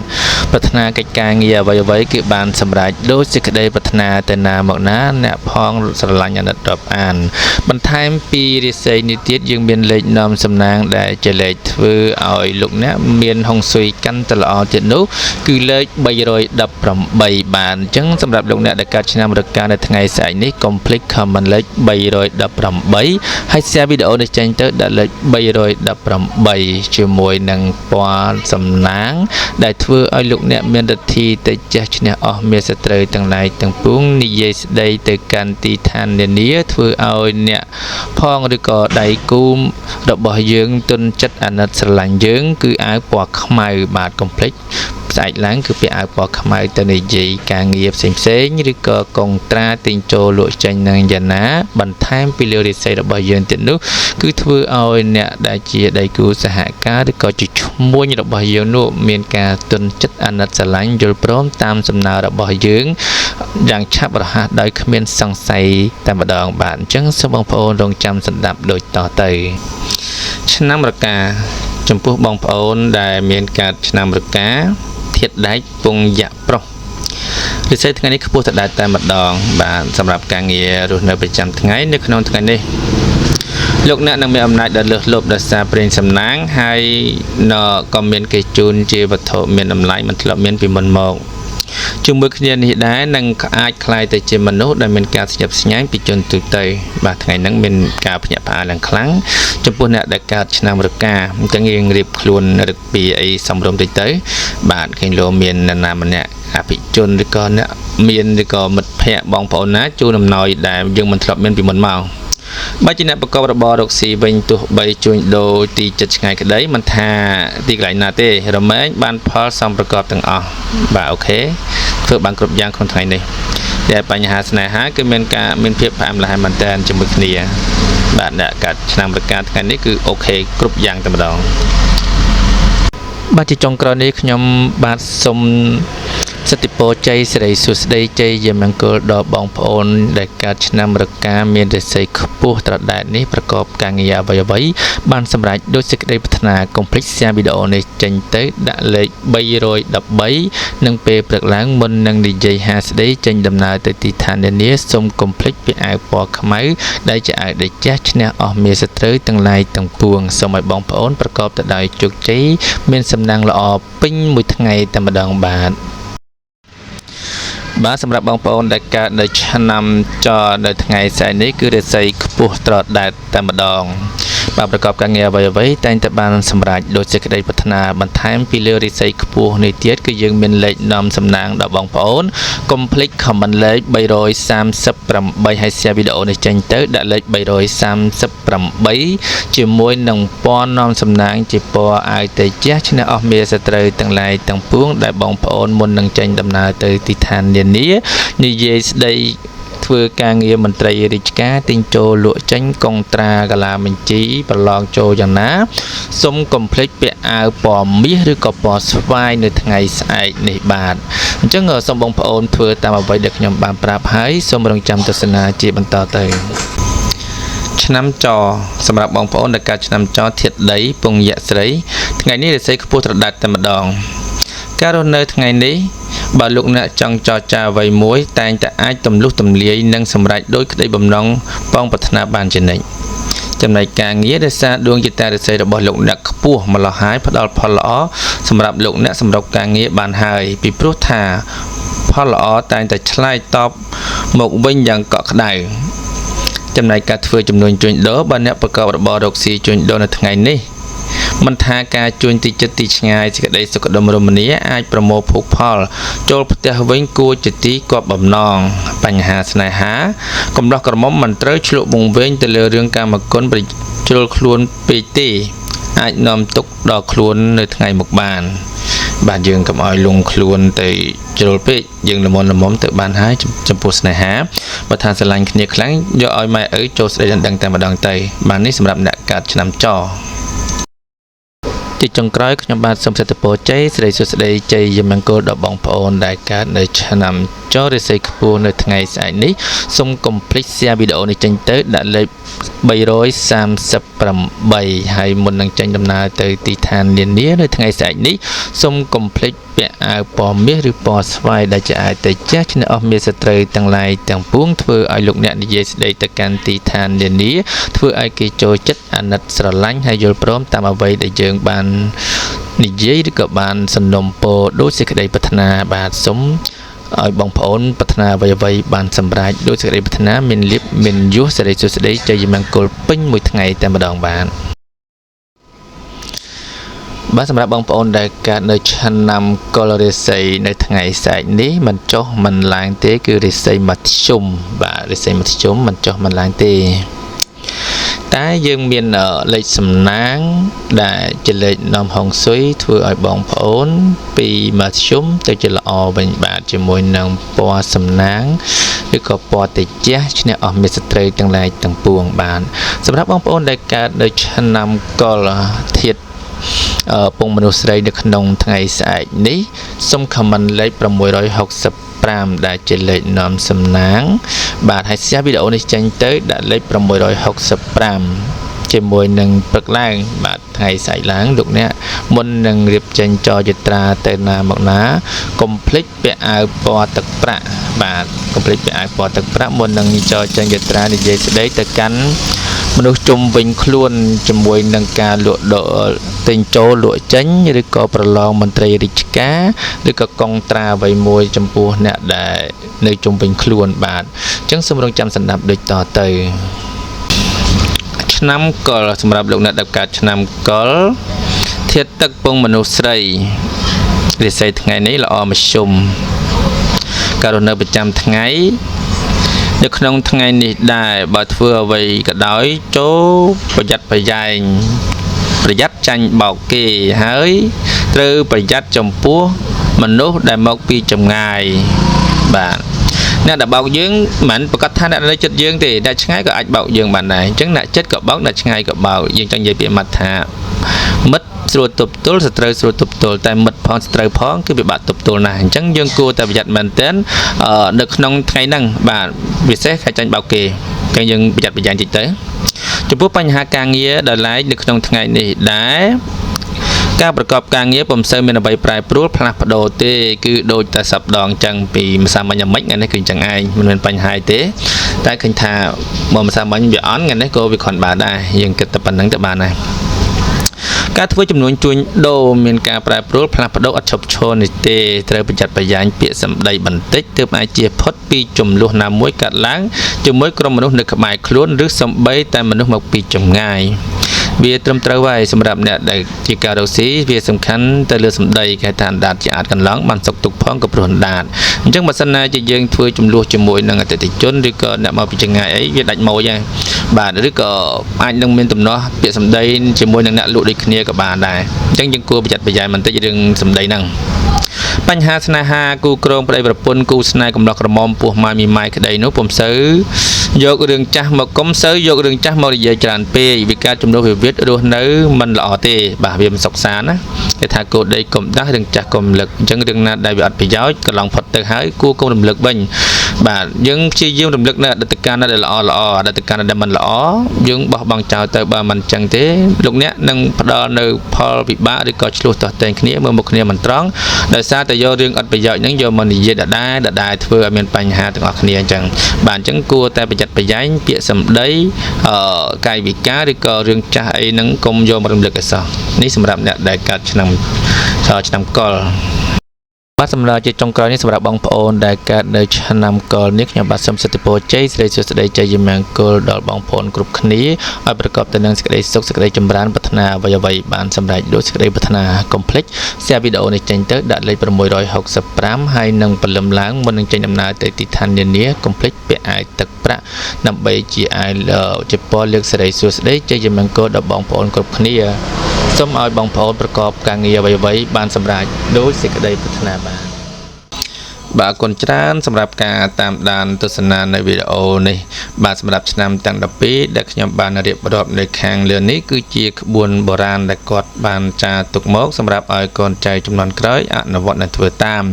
ប្រាថ្នាកិច្ចការងារអ្វីៗគឺបានសម្រេចដោយសេចក្តីប្រាថ្នាទៅណាមកណាអ្នកផងស្រឡាញ់អាណិតរាប់អានបន្ថែមពីរាសីនេះទៀតយើងមានលេខនាំសំណាងដែលជាលេខធ្វើឲ្យលោកអ្នកមានហុងស៊ុយកាន់តែល្អទៀតនោះគឺលេខ318បាទអញ្ចឹងសម្រាប់លោកអ្នកដែលកើតឆ្នាំរកានៅថ្ងៃស្អែកនេះកុំភ្លេច comment លេខ318ហើយ share វីដេអូនេះចេញទៅដាក់លេខ318ជាមួយនឹងពណ៌សំណាងដែលធ្វើឲ្យលោកអ្នកមានឫទ្ធិទៅចាស់ឈ្នះអស់មាសត្រូវទាំងឡាយទាំងពួងនិយាយស្ដីទៅកាន់ទីឋាននានាធ្វើឲ្យអ្នកផងឬក៏ដៃគូរបស់យើងទន់ចិត្តអាណិតស្រឡាញ់យើងគឺអាវពណ៌ខ្មៅបាទកុំភ្លេច ផ្សាច់ឡើងគឺពាក់អាវពណ៌ខ្មៅទៅនិយាយការងារផ្សេងៗឬក៏កុងត្រាទិញចូលលក់ចេញនឹងយ៉ាងណាបន្ថែមពីលើរិស័យរបស់យើងទៀតនោះគឺធ្វើឲ្យអ្នកដែលជាដៃគូសហការឬក៏ជាឈ្មួញរបស់យើងនោះមានការទុនចិត្តអាណិតស្រឡាញ់យល់ព្រមតាមសំណើរបស់យើងយ៉ាងឆាប់រហ័សដោយគ្មានសង្ស័យតែម្ដងបាទអញ្ចឹងសូមបងប្អូនរងចាំស្ដាប់ដូចតទៅឆ្នាំរកាចំពោះបងប្អូនដែលមានកើតឆ្នាំរកាធាតុដែកពងយៈប្រុសរិស័យថ្ងៃនេះខ្ពស់ទៅដែរតែម្ដងបាទសម្រាប់ការងាររស់នៅប្រចាំថ្ងៃនៅក្នុងថ្ងៃនេះលោកអ្នកនឹងមានអំណាចដ៏លើសលប់ដោយសារប្រេងសំណាងហើយក៏មានគេជូនជាវត្ថុមានតម្លៃមិនធ្លាប់មានពីមុនមកជាមួយគ្នានេះដែរនឹងអាចคล้ายទៅជាមនុស្សដែលមានការស្ញប់ស្ញែងពីជនទូទៅបាទថ្ងៃហ្នឹងមានការភ្ញាក់ផ្អើលឡើងខ្លាំងចំពោះអ្នកដែលកើតឆ្នាំរកាអញ្ចឹងយើងរៀបខ្លួនរឹកពីអីសំរុំតិចទៅបាទឃើញលោកមាននរណាម្នាក់អភិជនឬក៏អ្នកមានឬក៏មិត្តភ័ក្តិបងប្អូនណាជូនអំណោយដែលយើងមិនធ្លាប់មានពីមុនមកបើជាអ្នកប្រកបរបររកស៊ីវិញទោះបីជួញដូរទីចិត្តឆ្ងាយក្តីមិនថាទីកន្លែងណាទេរមែងបានផលសំប្រកបទាំងអស់បាទអូខេធ្វើបានគ្រប់យ៉ាងក្នុងថ្ងៃនេះតែបញ្ហាស្នេហាគឺមានភាពផ្អែមល្ហែមមែនតើជាមួយគ្នាបាទអ្នកកាត់ឆ្នាំរកាថ្ងៃនេះគឺអូខេគ្រប់យ៉ាងតែម្ដងបាទជាចុងក្រោយនេះខ្ញុំបាទសូមសតិពរជ័យសិរីសួស្តីជ័យយាមង្គលដល់បងប្អូនដែលកើតឆ្នាំរកាមានរិស័យខ្ពស់ត្រដែតនេះប្រកបការងារអ្វីបានសម្រេចដោយសេចក្តីប្រាថ្នាកុំភ្លេច share វីដេអូនេះចេញទៅដាក់លេខ313និងពេលព្រឹកឡើងមុននឹងនិយាយហាស្តីចេញដំណើរទៅទីឋាននានាសូមកុំភ្លេចពាក់អាវពណ៌ខ្មៅដែលជាអាវដែលចាស់ឈ្នះអស់មារសត្រូវទាំងឡាយទាំងពួងសូមឲ្យបងប្អូនប្រកបទៅដោយជោគជ័យមានសំណាងល្អពេញមួយថ្ងៃតែម្ដងបាទសម្រាប់បងប្អូនដែលកើតនៅឆ្នាំចនៅថ្ងៃស្អែកនេះគឺរាសីខ្ពស់ត្រដែតតែម្ដងបាទប្រកបការងារអ្វីតែងតែបានសម្រេចដោយសេចក្តីប្រាថ្នាបន្ថែមពីលើរាសីខ្ពស់នេះទៀតគឺយើងមានលេខនាំសំណាងដល់បងប្អូនកុំភ្លេច comment លេខ338ហើយ share វីដេអូនេះចេញទៅដាក់លេខ338ជាមួយនឹងពណ៌នាំសំណាងជាពណ៌អាវតេជះឈ្នះអស់មារសត្រូវទាំងឡាយទាំងពួងដែលបងប្អូនមុននឹងចេញដំណើរទៅទីឋាននានានិយាយស្ដីធ្វើការងារមន្ត្រីរាជការទិញចូលលក់ចេញកុងត្រាកាឡាបញ្ជីប្រឡងចូលយ៉ាងណាសូមកុំភ្លេចពាក់អាវពណ៌មាសឬក៏ពណ៌ស្វាយនៅថ្ងៃស្អែកនេះបាទអញ្ចឹងសូមបងប្អូនធ្វើតាមអ្វីដែលខ្ញុំបានប្រាប់ហើយសូមរងចាំទស្សនាជាបន្តទៅឆ្នាំចសម្រាប់បងប្អូនដែលកើតឆ្នាំចធាតុដីពងយៈស្រីថ្ងៃនេះរាសីខ្ពស់ត្រដែតតែម្ដងការរស់នៅថ្ងៃនេះបើលោកអ្នកចង់ចរចាអ្វីមួយតែងតែអាចទម្លុះទម្លាយនិងសម្រេចដោយក្តីបំណងបងប្រាថ្នាបានជានិច្ចចំណែកការងារដែលសារដួងជាតារាសីរបស់លោកអ្នកខ្ពស់ម្ល៉េះហើយផ្ដល់ផលល្អសម្រាប់លោកអ្នកសម្រុកការងារបានហើយពីព្រោះថាផលល្អតែងតែឆ្លើយតបមកវិញយ៉ាងកក់ក្ដៅចំណែកការធ្វើចំនួនជួញដូរបើអ្នកប្រកបរបររកស៊ីជួញដូរនៅថ្ងៃនេះមិនថាការជួញទីចិត្តទីឆ្ងាយសេចក្តីសុខដុមរមនាអាចប្រមូលភោគផលចូលផ្ទះវិញគួរជាទីគប់បំណងបញ្ហាស្នេហាកំឡោះក្រមុំមិនត្រូវឆ្លក់វង្វេងទៅលើរឿងកាមគុណប្រជ្រុលខ្លួនពេកទេអាចនាំទុកដល់ខ្លួននៅថ្ងៃមុខបានបាទយើងកុំឲ្យលងខ្លួនទៅជ្រុលពេកយើងល្មមទៅបានហើយចំពោះស្នេហាបើថាស្រឡាញ់គ្នាខ្លាំងយកឲ្យម៉ែឪចូលស្ដីដណ្ដឹងតែម្ដងទៅបាទនេះសម្រាប់អ្នកកើតឆ្នាំចជាចុងក្រោយខ្ញុំបាទសូមសតិពរជ័យសិរីសួស្តីជ័យយាមង្គលដល់បងប្អូនដែលកើតនៅឆ្នាំចរិស័យខ្ពស់នៅថ្ងៃស្អែកនេះសូមកុំភ្លេច share វីដេអូនេះចេញទៅដាក់លេខ338ហើយមុននឹងចេញដំណើរទៅទីឋាននានានៅថ្ងៃស្អែកនេះសូមកុំភ្លេចពាក់អាវពណ៌មាសឬពណ៌ស្វាយដែលជាអាវតេជះឈ្នះអស់មារសត្រូវទាំងឡាយទាំងពួងធ្វើឲ្យលោកអ្នកនិយាយស្ដីទៅកាន់ទីឋាននានាធ្វើឲ្យគេចូលចិត្តអាណិតស្រឡាញ់ហើយយល់ព្រមតាមអ្វីដែលយើងបាននិយាយឬក៏បានសន្លំពរដោយសេចក្តីប្រាថ្នាបាទសូមឲ្យបងប្អូនប្រាថ្នាអ្វីបានសម្រេចដោយសេចក្តីប្រាថ្នាមានលៀបមានយុះសិរីសួស្តីជ័យមង្គលពេញមួយថ្ងៃតែម្ដងបាទសម្រាប់បងប្អូនដែលកើតនៅឆ្នាំកុលរាសីនៅថ្ងៃស្អែកនេះមិនចុះមិនឡើងទេគឺរាសីមធ្យមបាទរាសីមធ្យមមិនចុះមិនឡើងទេ តែយើងមានលេខសំណាងដែលជាលេខនាំហុងស៊ុយធ្វើឲ្យបងប្អូនពីមធ្យមទៅជាល្អវិញបាទជាមួយនឹងពណ៌សំណាងឬក៏ពណ៌តេជះឈ្នះអស់មេស្ត្រីទាំងឡាយទាំងពួងបាទសម្រាប់បងប្អូនដែលកើតនៅឆ្នាំកុលធាតុពងមនុស្សស្រីនៅក្នុងថ្ងៃស្អែកនេះសូមខមមិនលេខ665ដែលជាលេខនាំសំណាងបាទហើយ share វីដេអូនេះចេញទៅដាក់លេខ665ជាមួយនឹងព្រឹកឡើងបាទថ្ងៃស្អែកឡើងលោកអ្នកមុននឹងរៀបចេញចរយាត្រាទៅណាមកណាកុំភ្លេចពាក់អាវពណ៌ទឹកប្រាក់បាទកុំភ្លេចពាក់អាវពណ៌ទឹកប្រាក់មុននឹងចរចេញយាត្រានិយាយស្ដីទៅកាន់មនុស្សជុំវិញខ្លួនជាមួយនឹងការលក់ដូរទិញចូលលក់ចេញឬក៏ប្រឡងមន្ត្រីរាជការឬក៏កងត្រាអ្វីមួយចំពោះអ្នកដែលនៅជុំវិញខ្លួនបាទអញ្ចឹងសូមរងចាំស្ដាប់ដូចតទៅឆ្នាំកុលសម្រាប់លោកអ្នកដែលកើតឆ្នាំកុលធាតុទឹកពងមនុស្សស្រីរាសីថ្ងៃនេះល្អមធ្យមការរស់នៅប្រចាំថ្ងៃនៅក្នុងថ្ងៃនេះដែរបើធ្វើអ្វីក៏ដោយចូលប្រយ័ត្នប្រយែងប្រយ័ត្នចាញ់បោកគេហើយត្រូវប្រយ័ត្នចំពោះមនុស្សដែលមកពីចម្ងាយបាទអ្នកដែលបោកយើងមិនប្រកាសថាអ្នកនៅចិត្តយើងទេអ្នកឆ្ងាយក៏អាចបោកយើងបានដែរអញ្ចឹងអ្នកចិត្តក៏បោកអ្នកឆ្ងាយក៏បោកយើងចង់និយាយពីមាត់ថាមិត្តស្រួលទប់ទល់សត្រូវស្រួលទប់ទល់តែមិត្តផងសត្រូវផងគឺពិបាកទប់ទល់ណាស់អញ្ចឹងយើងគួរតែប្រយ័ត្នមែនទែននៅក្នុងថ្ងៃហ្នឹងបាទពិសេសខាចាញ់បោកគេអញ្ចឹងយើងប្រយ័ត្នប្រយែងតិចទៅចំពោះបញ្ហាការងារដែលឡែកនៅក្នុងថ្ងៃនេះដែរការប្រកបការងារពុំសូវមានអ្វីប្រែប្រួលផ្លាស់ប្ដូរទេគឺដូចតែសប្ដងអញ្ចឹងពីម្សាមិញអាមិចថ្ងៃនេះគឺអញ្ចឹងឯងមិនមានបញ្ហាទេតែឃើញថាមកម្សាមិញវាអន់ថ្ងៃនេះក៏វាគ្រាន់បានដែរយើងគិតតែប៉ុណ្្នឹងទៅបានដែរការធ្វើចំនួនជួញដូរមានការប្រែប្រួលផ្លាស់ប្ដូរអត់ឈប់ឈរនេះទេត្រូវប្រយ័ត្នប្រយែងពាក្យសម្ដីបន្តិចទើបអាចជៀសផុតពីចំនួនណាមួយកាត់ឡើងជាមួយក្រុមមនុស្សនៅក្បែរខ្លួនឬសំបីតែមនុស្សមកពីចម្ងាយវាត្រឹមត្រូវហើយសម្រាប់អ្នកដែលជាការរកស៊ីវាសំខាន់ទៅលើសម្ដីគេថាអណ្ដាតជាអាចកន្លងបានសុកទុកផងក៏ព្រោះអណ្ដាតអញ្ចឹងបើសិនណាជាយើងធ្វើចំនួនជាមួយនឹងអតិថិជនឬក៏អ្នកមកពីចម្ងាយអីវាដាច់ម៉ូយហើយបាទឬក៏អាចនឹងមានទំនាស់ពាក្យសម្ដីជាមួយនឹងអ្នកលក់ដូចគ្នាក៏បានដែរអញ្ចឹងយើងគួរប្រយ័ត្នប្រយែងបន្តិចរឿងសម្ដីហ្នឹងបញ្ហាស្នេហាគូក្រងប្តីប្រពន្ធគូស្នេហ៍កំឡោះក្រមុំពោះម៉ាយមីម៉ាយក្តីនោះពុំសូវយករឿងចាស់មកកុំសូវយករឿងចាស់មកនិយាយច្រើនពេកវាកើតចំនួនវិវាទរស់នៅមិនល្អទេបាទវាមិនសុខសាន្តណាគេថាគោដីកុំដាស់រឿងចាស់កុំរំលឹកអញ្ចឹងរឿងណាដែលវាអត់ប្រយោជន៍កន្លងផុតទៅហើយគួរកុំរំលឹកវិញបាទយើងព្យាយាមរំលឹកនៅអតីតកាលដែលល្អអតីតកាលដែលមិនល្អយើងបោះបង់ចោលទៅបើមិនអញ្ចឹងទេលោកអ្នកនឹងផ្ដល់នៅផលវិបាកឬក៏ឆ្លោះទាស់ទែងគ្នាមើលមុខគ្នាមិនត្រង់ដោយសារតែយករឿងអត់ប្រយោជន៍ហ្នឹងយកមកនិយាយដដែលធ្វើឲ្យមានបញ្ហាទាំងអស់គ្នាអញ្ចឹងបាទអញ្ចឹងគួរតែប្រយ័ត្នប្រយែងពាក្យសម្ដីកាយវិការឬក៏រឿងចាស់អីហ្នឹងកុំយកមករំលឹកឲ្យសោះនេះសម្រាប់អ្នកដែលកើតឆ្នាំកុលបាទសម្រាប់ជាចុងក្រោយនេះសម្រាប់បងប្អូនដែលកើតនៅឆ្នាំកុលនេះខ្ញុំបាទសូមសិទ្ធិពរជ័យសិរីសួស្តីជ័យមង្គលដល់បងប្អូនគ្រប់គ្នាឲ្យប្រកបទៅនឹងសេចក្តីសុខសេចក្តីចម្រើនប្រាថ្នាអ្វីបានសម្រេចដូចសេចក្តីប្រាថ្នាកុំភ្លេច share វីដេអូនេះចេញទៅដាក់លេខ665ហើយនឹងព្រលឹមឡើងមុននឹងចេញដំណើរទៅទីឋាននានាកុំភ្លេចពាក់អាវទឹកប្រាក់ដើម្បីជាអាវជាពរលើកសិរីសួស្តីជ័យមង្គលដល់បងប្អូនគ្រប់គ្នាសូមឲ្យបងប្អូនប្រកបការងារអ្វីបានសម្រេចដោយសេចក្តីប្រាថ្នាបាទគុណច្រើនសម្រាប់ការតាមដានទស្សនានៅវីដេអូនេះបាទសម្រាប់ឆ្នាំទាំង12ដែលខ្ញុំបានរៀបរាប់នៅខាងលើនេះគឺជាក្បួនបុរាណដែលគាត់បានចារទុកមកសម្រាប់ឲ្យកូនចៅជំនាន់ក្រោយអនុវត្តនិងធ្វើតាម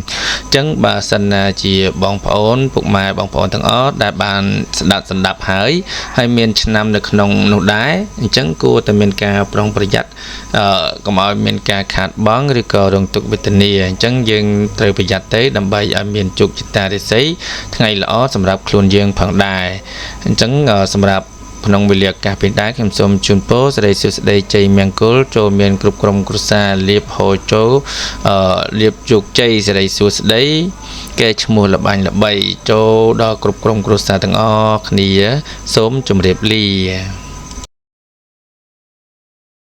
អញ្ចឹងបើសិនណាជាបងប្អូនពុកម៉ែបងប្អូនទាំងអស់ដែលបានស្ដាប់ហើយមានឆ្នាំនៅក្នុងនោះដែរអញ្ចឹងគួរតែមានការប្រុងប្រយ័ត្នកុំឲ្យមានការខាតបង់ឬក៏រងទុក្ខវេទនាអញ្ចឹងយើងត្រូវប្រយ័ត្នទៅដើម្បីឲ្យមានជោគជតារាសីថ្ងៃល្អសម្រាប់ខ្លួនយើងផងដែរអញ្ចឹងសម្រាប់ក្នុងវេលាឱកាសពេលដែរខ្ញុំសូមជូនពរសិរីសួស្តីជ័យមង្គលចូលមានគ្រប់ក្រុមគ្រួសារលៀបហូរចូលលៀបជោគជ័យសិរីសួស្តីកែឈ្មោះលបាញ់ល្បីចូលដល់គ្រប់ក្រុមគ្រួសារទាំងអស់គ្នាសូមជម្រាបលា